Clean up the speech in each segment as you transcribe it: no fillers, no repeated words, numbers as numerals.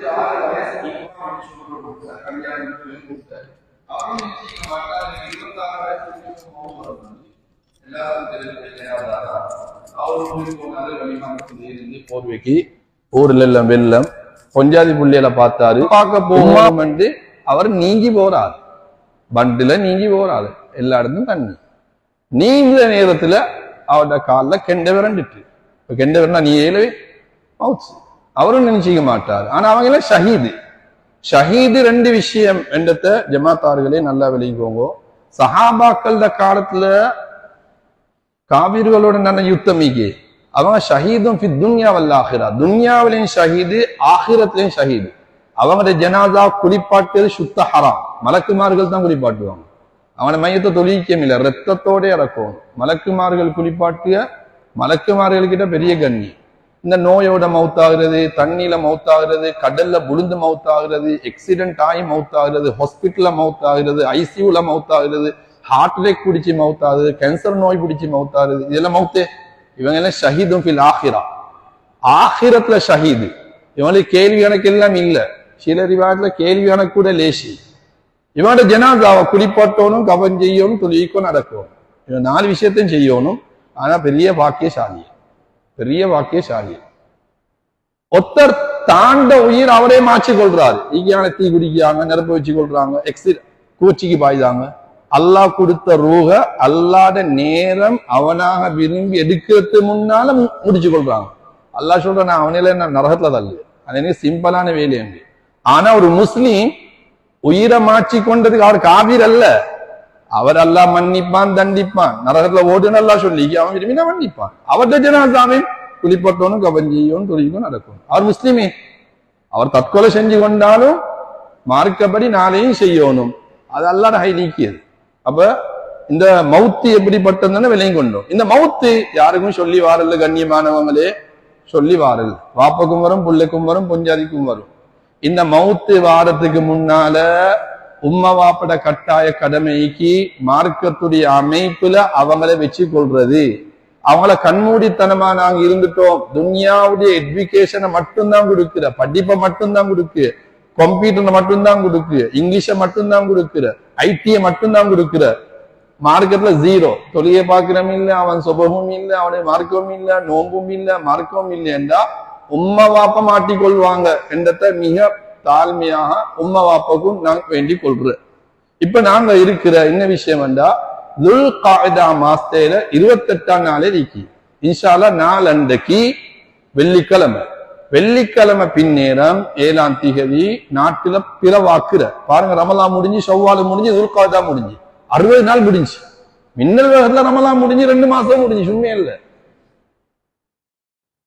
26 வயசு இமாம் சொல்றாரு கல்யாணத்துக்கு கூப்பிட்டாரு. அவரும் நிச்சயிக்க மாட்டார். 26 வயசு எல்லாரும் தெரிஞ்சுக்கிறாரா அவரு போனாரு வழிமானத்துல இருந்து போர்வைக்கு ஊர்ல எல்லாம் வெள்ளம் பொஞ்சாதி புள்ளியில பார்த்தாரு. பார்க்க போகும் என்று அவர் நீங்கி போறாரு. பண்டுல நீங்கி போறாரு. எல்லா இடத்தும் தண்ணி நீங்க நேரத்துல அவரோட காலில் கெண்ட விரண்டுட்டு கெண்ட விரண்டா நீ ஏழவே மவுச்சு அவரும் நினைச்சிக்க மாட்டார். ஆனா அவங்க எல்லாம் ஷஹீது. ஷஹீது ரெண்டு விஷயம் என்றத ஜமாத்தார்களே நல்லா விளங்கிக்கோங்க. சஹாபாக்கள் காலத்துல காவிர்களோட நல்ல யுத்தமிக்கு அவங்க ஷஹீதும் துன்யா வல்ல ஆஹிரா. துன்யாவிலையும் ஷஹீது ஆஹிரத்திலையும் ஷஹீது. அவங்களோட ஜனாதா குளிப்பாட்டுறது சுத்த ஹராம். மலக்குமார்கள் தான் குளிப்பாட்டுவாங்க. அவனை மையத்தை தொழிக்கம் இல்லை, ரத்தத்தோட இறக்கும். மலக்குமார்கள் குளிப்பாட்டிய மலக்குமார்கள்கிட்ட பெரிய கண்ணி. இந்த நோயோட மவுத்தாகிறது, தண்ணியில மவுத்தாகிறது, கடல்ல புழுந்து மவுத்தாகிறது, எக்ஸிடென்ட் ஆகி மவுத்தாகிறது, ஹாஸ்பிட்டல்ல மவுத்தாகிறது, ஐசியூல மவுத்தாகிறது, ஹார்ட் அட்டாக் பிடிச்சி மவுத்தாகுது, கேன்சர் நோய் பிடிச்சி மவுத்தாகுது. இதெல்லாம் மவுத்து. இவங்க எல்லாம் ஷஹீதும் ஃபில் ஆஹிரா. ஆஹிரத்துல ஷஹீது. இவங்களுக்கு கேள்வி கணக்கு எல்லாம் இல்ல. சில ரிவாயத்துல கேள்வி கணக்கு கூட லேசி. இவனோட ஜனாதாவை குளிப்பாட்டணும், கவன் செய்யணும், தொழிலுக்கும் நடக்கும். இவன் 4 விஷயத்தையும் செய்யணும். ஆனா பெரிய பாக்கியசாலி, பெரிய பாக்கியசாலி. ஒருத்தர் தாண்ட உயிர் அவரே மாற்றி கொள்றாரு. ஈகியான தீ குடிக்கிறாங்க, நெருப்பு வச்சு கொள்றாங்க, கூச்சிக்கு பாய்தாங்க. அல்லாஹ் கொடுத்த ரூஹ அல்லாத நேரம் அவனாக விரும்பி எடுக்கிறது முன்னால முடிச்சு கொள்றாங்க. அல்லாஹ் சொல்ற நான் அவனில என்ன நரகத்துல தள்ளு. அது சிம்பிளான வேலை அங்கு. ஆனா ஒரு முஸ்லீம் உயிரை மாற்றி கொண்டதுக்கு அவர் காபீர் அல்ல. அவர் அல்லாஹ் மன்னிப்பான், தண்டிப்பான். நரகத்துல ஓடுன்னு அல்லாஹ் சொல்லி அவன் விரும்பினா மன்னிப்பான். அவர்கிட்ட ஜனாசாவை குளிப்பட்டோனும் கவஞ்சியும் தொழிலும் நடக்கும். அவர் முஸ்லிமே. அவர் தற்கொலை செஞ்சு கொண்டாலும் மார்க்கப்படி நாளையும் செய்யணும். அது அல்லாஹ் ஹை நீக்கியது. அப்ப இந்த மவுத்து எப்படிப்பட்டதுன்னு விலையும் கொண்டோம். இந்த மவுத்து யாருக்கும் சொல்லி வாரல்ல, கண்ணியமானவங்களே சொல்லி வாரல். வாப்பக்கும் வரும், புள்ளைக்கும் வரும், பொஞ்சாதிக்கும் வரும். இந்த மவுத்து வாரத்துக்கு முன்னால உம்மா வாப்பட கட்டாய கடமைக்கு மார்க்கத்துடைய அமைப்புல அவங்களை வச்சு கொள்றது. அவங்கள கண்மூடித்தனமா நாங்க இருந்துட்டோம். துன்யாவுடைய எஜுகேஷனை மட்டும்தான் கொடுக்குற, படிப்பை மட்டும்தான் கொடுக்கு, கம்ப்யூட்டரை மட்டும்தான் கொடுக்கு, இங்கிலீஷை மட்டும்தான் கொடுக்குற, ஐடியை மட்டும்தான் கொடுக்குற. மார்க்கெட்ல 0. தொழிலை பார்க்கிறோம் இல்ல, அவன் சுபமும் இல்ல, அவனுடைய மார்க்கமும் இல்ல, நோம்பும் இல்ல, மார்க்கமும் இல்லையா உம்மா வாப்ப மாட்டிக்கொள்வாங்க என்றத மிக தாழ்மையாக உம்மா வாப்பக்கும் நாங்க வேண்டி கொள்ற. இப்ப நாங்க இருக்கிற என்ன விஷயம் என்றா துல் காய்தா மாசத்துல 28ஆம் நாளே நீக்கி இன்ஷா அல்லாஹ் நாளண்டைக்கு வெள்ளிக்கிழமை. வெள்ளிக்கிழமை பின்னேரம் 7ஆம் திகதி நாட்டுல பிறவாக்குற பாருங்க. ரமலான் முடிஞ்சு, ஷவ்வால் முடிஞ்சு, துல் காய்தா முடிஞ்சு, 60 நாள் முடிஞ்சு. மின்னல் வேகத்துல ரமலான் முடிஞ்சு 2 மாசம் முடிஞ்சு. சும்மே இல்ல.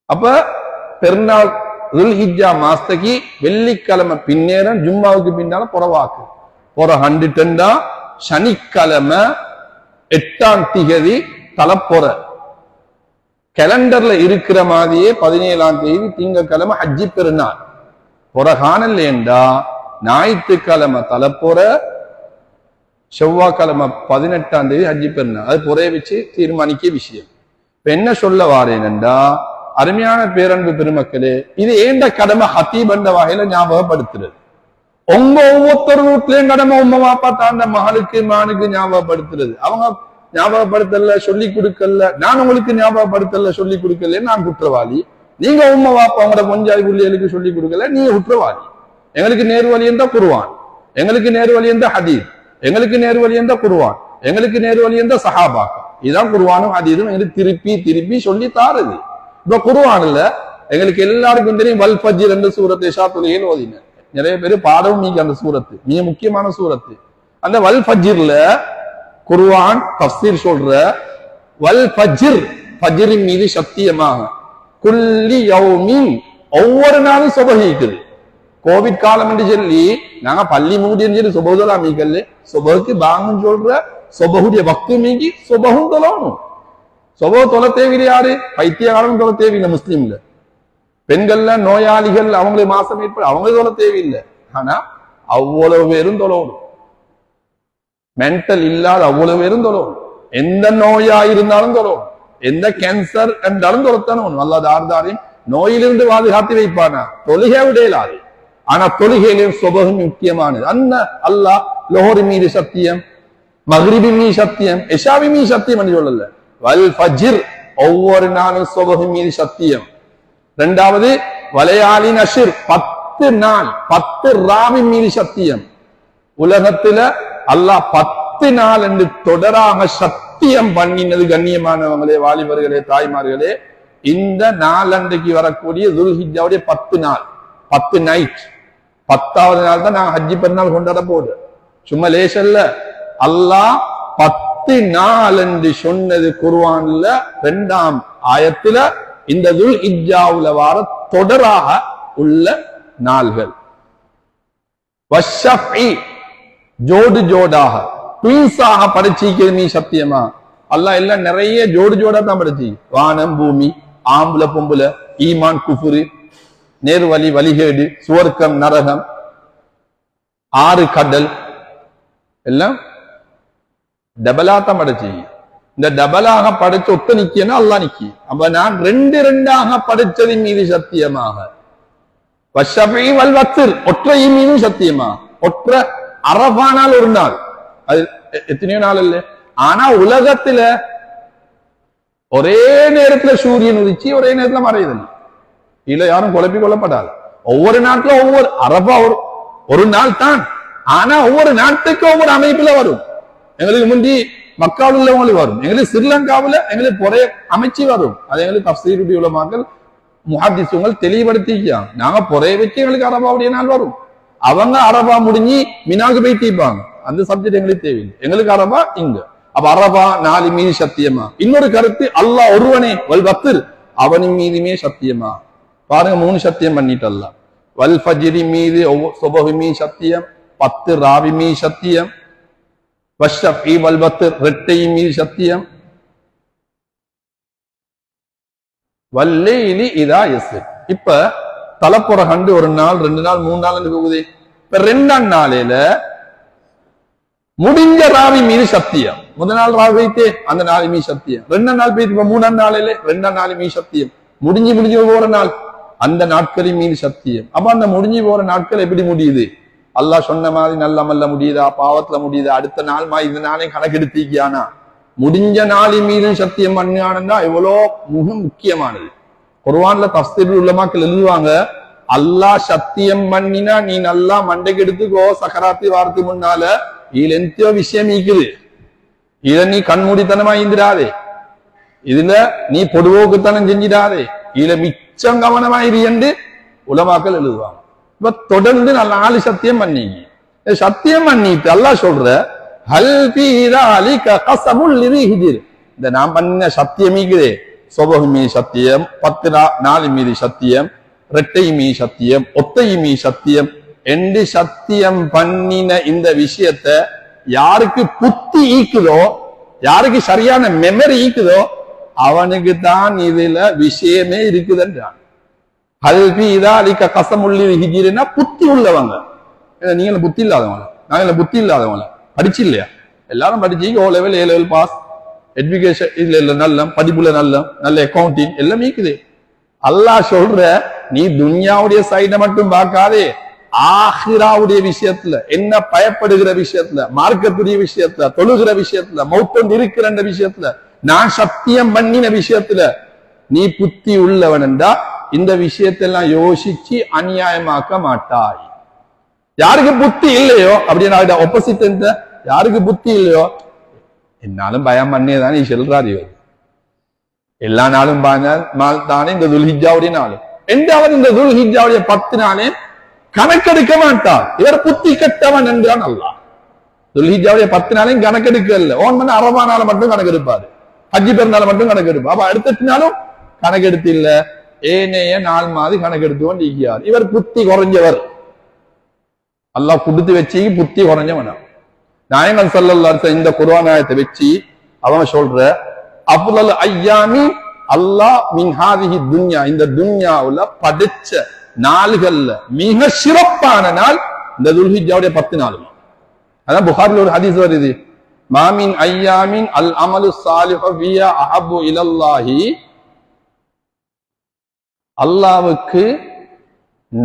அப்ப பெருநாள் துல்ஹிஜ்ஜா மாசத்துக்கு வெள்ளிக்கிழமை பின்னேரம் ஜும்மாவுக்கு பின்னால புறவாக்கு போற 110 சனிக்கிழமை 8ஆம் திகதி தலைப்பொற. கேலண்டர்ல இருக்கிற மாதிரியே 17ஆம் தேதி திங்கக்கிழமை ஹஜ்ஜி பெருநாள் புறகானல் ஏண்டா ஞாயிற்றுக்கிழமை தலைப்பொற, செவ்வாய்க்கிழமை 18ஆம் தேதி ஹஜ்ஜி பெருநாள். அது புறைய வச்சு தீர்மானிக்க விஷயம். இப்ப என்ன சொல்ல வாரேனண்டா அருமையான பேரன்பு பெருமக்களே, இது ஏண்ட கடமை ஹத்தீப் என்ற வகையில ஞாபகப்படுத்துறது. உங்க ஒவ்வொருத்தர் வீட்லயும் கடமை உம்மா வாப்பா தாண்ட மகளுக்கு மானுக்கு ஞாபகப்படுத்துறது. அவங்க ஞாபகப்படுத்தல, சொல்லி கொடுக்கல. நான் உங்களுக்கு ஞாபகப்படுத்தல, சொல்லி கொடுக்கல, நான் குற்றவாளி. நீங்க உம்மா வாப்பா அவங்களோட பொஞ்சாதி புள்ளிகளுக்கு சொல்லி கொடுக்கல, நீங்க குற்றவாளி. எங்களுக்கு நேர்வழி என்ற குர்ஆன், எங்களுக்கு நேர்வழி என்ற ஹதீஸ், எங்களுக்கு நேர்வழி என்ற குர்ஆன், எங்களுக்கு நேர்வழி என்ற சஹாபாக்கள். இதுதான் குர்ஆனும் ஹதீஸும் எங்களுக்கு திருப்பி திருப்பி சொல்லி தாருது. இப்ப குர்ஆன்ல எங்களுக்கு எல்லாருக்கும் தெரியும் வல் ஃபஜ்ர் என்ற சூரத்தை இஷா தொழுகையில் ஓதினார். நிறைய பேர் பாடவும் நீங்க அந்த சூரத்து மிக முக்கியமான சூரத்து. அந்த வல் ஃபஜ்ர்ல குர்ஆன் தஃப்சீர் சொல்ற வல் ஃபஜ்ர், ஃபஜ்ரின் மீது சத்தியமாக, குல்லி யௌமின் ஒவ்வொரு நாளும் சுபஹ் இருக்குது. கோவிட் காலம் என்று சொல்லி நாங்க பள்ளி மூடின்னு சொல்லி சுபஹுதலா மீக்கல்ல, சுபஹுக்கு பாங்குன்னு சொல்ற சுபஹுடைய வக்து மீக்கி சுபஹும் தொழணும். சுபஹ் தொழ தேவையில்லை. யாரு பைத்தியகாலம் தொழ தேவையில்லை. முஸ்லீம்ல பெண்கள்ல நோயாளிகள் அவங்களுக்கு மாசம் ஏற்பட அவங்க தொழ தேவையில்லை. ஆனா அவ்வளவு பேரும் தொழணும். மென்டல் இல்லாத அவ்வளவு பேரும் தொழணும். எந்த நோயா இருந்தாலும் தொழணும். எந்த கேன்சர் என்றாலும் தொழத்தானும். அல்லாஹ் தார்தாரையும் நோயிலிருந்து பாதுகாத்து வைப்பானா தொழுகை விடையிலாது. ஆனா தொழுகையிலும் சுபகும் முக்கியமானது. அல்லாஹ் லோஹர் மீது சத்தியம், மக்ரிபி மீது சத்தியம், இஷாவி மீது சத்தியம் என்று சொல்லல. வல் ஃபஜ்ர் ஒவ்வொரு நாளும் சுபகும் மீது சத்தியம். இரண்டாவது வலையாலி நஷிர் 10 நாள் 10 ராவி மீது சத்தியம். உலகத்துல அல்லாஹ் 10 நாள் என்று தொடராக சத்தியம் பண்ணினது. கண்ணியமானவங்களே, வாலிபர்களே, தாய்மார்களே, இந்த நாளன்றைக்கு வரக்கூடிய துல்ஹிஜ்ஜாவுடைய 10 நாள் 10 நைட் 10வது நாள் தான் நாங்க ஹஜ்ஜி பெருநாள் கொண்டாட போறோம். சும்மா லேசல்ல. அல்லாஹ் 10 நாள் என்று சொன்னது குர்ஆன்ல 2ஆம் ஆயத்துல. இந்த துல்ஹிஜ்ஜாவுல வார தொடராக உள்ள நாள்கள். வஷ்ஷஃபி ஜோடு ஜோடாக ட்வின்ஸாக படைச்சிக்கிறது மீ சத்தியமா. அல்லாஹ் எல்லாம் நிறைய ஜோடு ஜோடா தான் படைச்சி. வானம் பூமி, ஆம்புல பொம்புல, ஈமான் குஃபுரு, நேர்வழி வழிகேடு, சுவர்க்கம் நரகம், 6 கடல் எல்லாம் டபலா தான் படைச்சி. இந்த டபலாக படைச்ச ஒத்த நிக்கியன்னா அல்லாஹ் நிக்கி. அப்ப நான் 2 படைச்சதின் மீது சத்தியமாக. வஷ்ஷஃபி வல் வத்ர் ஒற்றையின் மீது சத்தியமா. ஒற்ற அரபானால் ஒரு நாள், அது எத்தனையோ நாள் இல்ல. ஆனா உலகத்துல ஒரே நேரத்துல சூரியன் உதிச்சு ஒரே நேரத்துல மறையுது. இல்ல யாரும் குழப்பி கொள்ளப்படாது. ஒவ்வொரு நாட்டுல ஒவ்வொரு அரபா ஒரு நாள் தான். ஆனா ஒவ்வொரு நாட்டுக்கு ஒவ்வொரு அமைப்புல வரும். எங்களுக்கு முந்தி மக்காவில் உள்ளவங்களுக்கு வரும், எங்களுக்கு ஸ்ரீலங்காவில எங்களுக்கு பொறைய அமைச்சு வரும். அது எங்களுக்கு தஃசீருடைய உலமாக்கள் முஹத்திஸுங்கள் தெளிவுபடுத்திக்காங்க. நாங்க பொறைய வச்சு எங்களுக்கு அரபாவுடைய நாள் வரும். அவங்க அரபா முடிஞ்சு மினாக்கு போய் தீப்பாங்க. அந்த சப்ஜெக்ட் எங்களுக்கு தேவையில்லை. எங்களுக்கு அரபா இங்க. அப்ப அரபா 4 மீது சத்தியமா. இன்னொரு கருத்து அல்லாஹ் ஒருவனே வல் வத்ர் அவனின் மீதுமே சத்தியமா. பாருங்க 3 சத்தியம் பண்ணிட்டு அல்லாஹ். வல் ஃபஜ்ரி மீது சுபஹ் மீது சத்தியம், 10 ராவி மீது சத்தியம், வஷ்ஷஃபி வல் வத்ர் ரெட்டை மீது சத்தியம், வல்லைலி இதா யஸ்ர். இப்ப தலப்புற கண்டு 1 நாள் 2 நாள் 3 நாள் போகுது. இப்ப 2ஆம் நாளையில முடிஞ்ச ராவி மீது சத்தியம். முதல் நாள் ராவி வைத்து அந்த நாள் மீது சத்தியம். 2ஆம் நாள் போயிட்டு இப்ப 3ஆம் நாளையில 2ஆம் நாள் மீது சத்தியம். முடிஞ்சு போற நாள் அந்த நாட்களின் மீது சத்தியம். அப்ப அந்த முடிஞ்சு போற நாட்கள் எப்படி முடியுது? அல்லாஹ் சொன்ன மாதிரி நல்ல மல்ல முடியுதா, பாவத்துல முடியுதா, அடுத்த நாள் இந்த நாளே கணக்கெடுத்திக்கியானா? முடிஞ்ச நாளின் மீது சத்தியம் பண்ணானா எவ்வளோ மிக முக்கியமானது. குர்ஆன்ல தஃசீர் உலமாக்கள் எழுதுவாங்க, அல்லாஹ் சத்தியம் பண்ணினா நீ நல்லா மண்டைக்கு எடுத்துக்கோ, சக்கராத்தி வார்த்தை முன்னால இதுல எந்தோ விஷயம் இருக்குது, இத நீ கண்மூடித்தனமா ஈந்திராதே, இதுல நீ பொடுவோக்குத்தனம் செஞ்சிடாதே, இதுல மிச்சம் கவனமாயிரு என்று உலமாக்கள் எழுதுவாங்க. இப்ப தொடர்ந்து நல்ல 4 சத்தியம் பண்ணீங்க. சத்தியம் பண்ணிட்டு அல்லாஹ் சொல்ற ஹல் ஃபீ ذلك قسم لذي حجر. இந்த நான் பண்ண சத்தியம் இருக்குதே, சுபஹ் மீது சத்தியம், 10 நாள் மீது சத்தியம், ரெட்டை மீது சத்தியம், ஒத்தை மீது சத்தியம் என்று சத்தியம் பண்ணின இந்த விஷயத்தை யாருக்கு புத்தி ஈக்குதோ, யாருக்கு சரியான மெமரி ஈக்குதோ அவனுக்கு தான் இதுல விஷயமே இருக்குதுன்றான். ஹல்பி இதாலிக்க கசமுள்ளி ஹிஜிரினா புத்தி உள்ளவங்க. நீங்க புத்தி இல்லாதவங்கள, நாங்க புத்தி இல்லாதவங்கள, படிச்சு இல்லையா? எல்லாரும் படிச்சு O level A level pass, education இதுல நல்ல படிப்புல நல்ல அக்கௌண்டிங் எல்லாம் இருக்குது. அல்லாஹ் சொல்ற நீ துன்யாவுடைய சைடை மட்டும் பார்க்காதே, ஆஹிராவுடைய விஷயத்துல, என்ன பயப்படுகிற விஷயத்துல, மார்க்கத்துடைய விஷயத்துல, தொழுகிற விஷயத்துல, மௌத்தம் இருக்கிற விஷயத்துல, நான் சத்தியம் பண்ணின விஷயத்துல நீ புத்தி உள்ளவன் என்றா இந்த விஷயத்தெல்லாம் யோசிச்சு அநியாயமாக்க மாட்டாய். யாருக்கு புத்தி இல்லையோ அப்படின்னா ஆப்போசிட், யாருக்கு புத்தி இல்லையோ என்னாலும் பயம் பண்ணியதான் நீ சொல்றாரு. இவர் எல்லா நாளும் தானே இந்த துல்ஹிஜ்ஜாவுடைய நாளும் என்றாவது இந்த துல்ஹிஜ்ஜாவுடைய 10 நாளே கணக்கெடுக்க மாட்டார். இவர் புத்தி கெட்டவன் என்றான் அல்லாஹ். துல்ஹிஜ்ஜாவுடைய 10 நாளையும் கணக்கெடுக்க இல்லை. ஓன் பண்ண அரபானால மட்டும் கணக்கெடுப்பாரு, ஹஜ்ஜி பெருநாள மட்டும் கணக்கெடுப்பார். அப்ப அடுத்த நாளும் கணக்கெடுத்து இல்ல, ஏனைய நாள் மாதிரி கணக்கெடுத்து கொண்டு இருக்கிறார். இவர் புத்தி குறைஞ்சவர். அல்லாஹ் கொடுத்து வச்சு புத்தி குறைஞ்சவன். நாயகம் ஸல்லல்லாஹு அலைஹி வஸல்லம் இந்த குர்ஆன் ஆயத்தை வச்சு அவங்க சொல்ற அஃலல் ஐயாமி அல்லாஹ் மின் ஹாதிஹி துன்யா, இந்த துன்யாவுல படைச்ச நாள்கள்ல மிக சிறப்பான நாள் இந்த துல்ஹிஜ்ஜாவுடைய 10 நாள். அதான் புகாரில ஒரு ஹதீஸ் வருது, மாமின் ஐயாமின் அல் அமலு ஸாலிஹு ஃபியா அஹப்பு இலல்லாஹி, அல்லாஹ்வுக்கு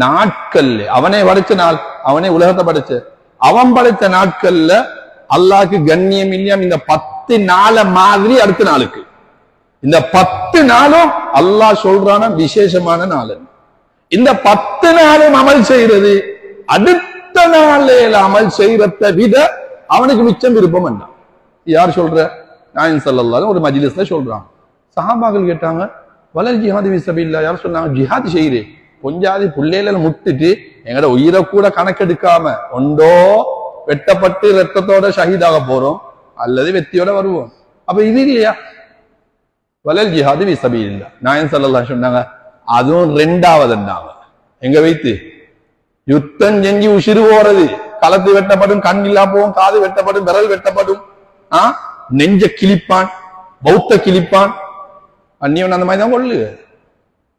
நாட்கள்ல அவனே படைச்ச நாள், அவனே உலகத்தை படைச்ச, அவன் படைத்த நாட்கள்ல அல்லாஹ்க்கு கண்ணியம் இல்லையாம் இந்த 10 நாள மாதிரி அடுத்த நாளுக்கு. இந்த 10 நாளும் அல்லாஹ் சொல்றான விசேஷமான நாள். இந்த 10 நாளும் அமல் செய்யறது அடுத்த நாளையில அமல் செய்யறதை விட அவனுக்கு மிச்சம் விருப்பம் என்ன? யார் சொல்ற? நாயகம் ஸல்லல்லாஹு அலைஹி ஒரு மஜ்லிஸ்ல சொல்றாங்க. சஹாபாக்கள் கேட்டாங்க, வலல் ஜிஹாது ஃபீ ஸபீலில்லாஹ், யார் சொன்னாங்க ஜிஹாத் செய்யறே கொஞ்சாதி புள்ளையில முட்டுட்டு எங்கட உயிரை கூட கணக்கெடுக்காம ஒன்றோ வெட்டப்பட்டு ரத்தத்தோட ஷஹீதாக போறோம் அல்லது வெத்தியோட வருவோம். அப்ப இது இல்லையா? வலல் ஜிஹாது ஃபீ ஸபீலில்லாஹ் நாயகம் ஸல்லல்லாஹு அலைஹி சொன்னாங்க. அதுவும் ரெண்டாவதுன்னாங்க. எங்க வைத்து யுத்தம் செஞ்சு உசிறு போறது, களத்து வெட்டப்படும், கண் இல்லா போகும், காது வெட்டப்படும், விரல் வெட்டப்படும், நெஞ்ச கிழிப்பான், பௌத்த கிழிப்பான், அந்நியவன் அந்த மாதிரி தான் கொள்ளு.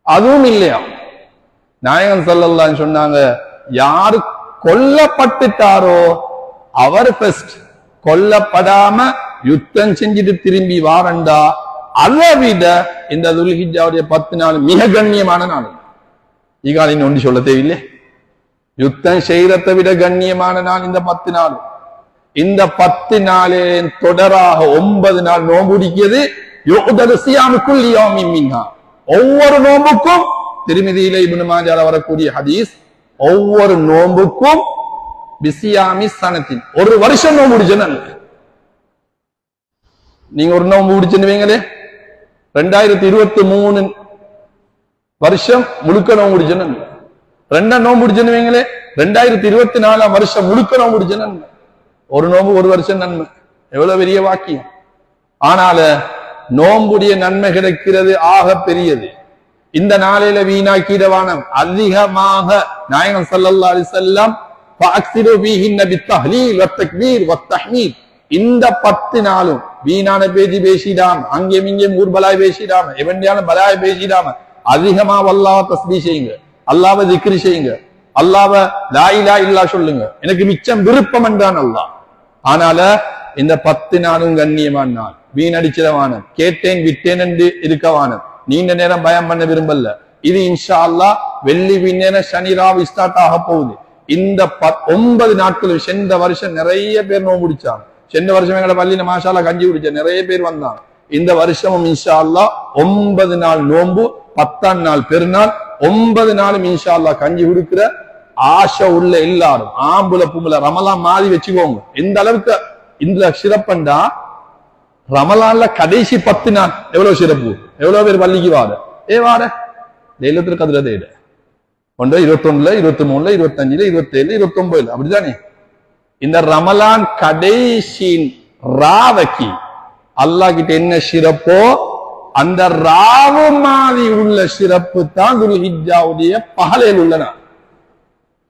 அதுவும் இல்லையா? நாயகம் ஸல்லல்லாஹு அலைஹி சொன்னாங்க, யாரு கொல்லப்பட்டுட்டாரோ அவர் ஃபர்ஸ்ட், கொல்லப்படாம யுத்தம் செஞ்சுட்டு திரும்பி வாரண்டா அதை விட இந்த துல்ஹிஜ்ஜாவுடைய 10 நாள் மிக கண்ணியமான நாள். ஈகாலின் ஒன்று சொல்ல தேவையில்லை. யுத்தம் செய்யறதை விட கண்ணியமான நாள் இந்த 10 நாள். இந்த 10 நாளே தொடராக 9 நாள் நோன்பு பிடிக்கிறது. ஒவ்வொரு நோம்புக்கும் திருமிதியில இப்னு மாஜால வரக்கூடிய ஹதீஸ், ஒவ்வொரு நோம்புக்கும் பிசியாமி சனத்தின் ஒரு வருஷம் நோம்பு பிடிச்சேன்னு. நீங்க ஒரு நோம்பு பிடிச்சுன்னு வைங்களே, 2023 வருஷம் முழுக்க நோம்பு பிடிச்சேன்னு. 2 நோம்பு பிடிச்சுன்னு வைங்களே, 2024 வருஷம் முழுக்க நோம்பு பிடிச்சேன்னு. ஒரு நோம்பு ஒரு வருஷம் நன்மை, எவ்வளவு பெரிய வாக்கியம். ஆனால நோம்புடைய நன்மை கிடைக்கிறது ஆக பெரியது. இந்த நாளையில வீணாக்கிடவானம் அதிகமாக நாயகம் ஸல்லல்லாஹு அலைஹி வஸல்லம் ஃபஅக்ஸிரு ஃபீஹின்ன பித்தஹ்லீல் வத்தக்பீர் வத்தஹ்மீத், இந்த 10 நாளும் வீணான பேசி பேசிடாம, அங்கேயும் இங்கேயும் ஊர்பலாய் பேசிடாம, எவண்டியான பலாய் பேசிடாம அதிகமா அல்லாஹ்வை தஸ்பீஹ் செய்யுங்க, அல்லாஹ்வை திக்ர் செய்யுங்க, அல்லாஹ்வை லா இலாஹ இல்லல்லாஹ் சொல்லுங்க. எனக்கு மிச்சம் விருப்பம் என்றான் அல்லாஹ். ஆனால இந்த 10 நாளும் கண்ணியமான நாள், வீணடிச்சதவான, கேட்டேன் விட்டேன் என்று இருக்கவான, நீண்ட நேரம் பயம் பண்ண விரும்பல. இது இன்ஷா அல்லாஹ் வெள்ளி விண்ணேன சனி ராவ் ஸ்டார்ட் ஆக போகுது. இந்த 9 நாட்கள் சென்ற வருஷம் நிறைய பேர் நோம்பு முடிச்சாங்க. சென்ற வருஷம் எங்களை பள்ளியில மாஷாலா கஞ்சி குடிச்ச நிறைய பேர் வந்தாங்க. இந்த வருஷமும் இன்ஷா அல்லாஹ் 9 நாள் நோம்பு, 10ஆம் நாள் பெருநாள், 9 நாளும் இன்ஷா அல்லாஹ் கஞ்சி குடுக்கிற ஆசை உள்ள எல்லாரும் ஆம்புல பூம்புல ரமலான் மாதிரி வச்சுக்கோங்க. எந்த அளவுக்கு இந்த சிறப்பண்டா, ரமலான்ல கடைசி 10 நாள் எவ்வளவு சிறப்பு, எவ்வளவு பேர் பள்ளிக்கு வாட வாட லைலத்துல் கத்ர தேட 21, 23, 25, 27, 29 அப்படிதானே. இந்த ரமலான் கடைசி ராவக்கி அல்லாஹ் கிட்ட என்ன சிறப்போ அந்த ராவு மாதிரி உள்ள சிறப்பு தான் துல்ஹிஜ்ஜாவுடைய பகலில் உள்ள நாள்.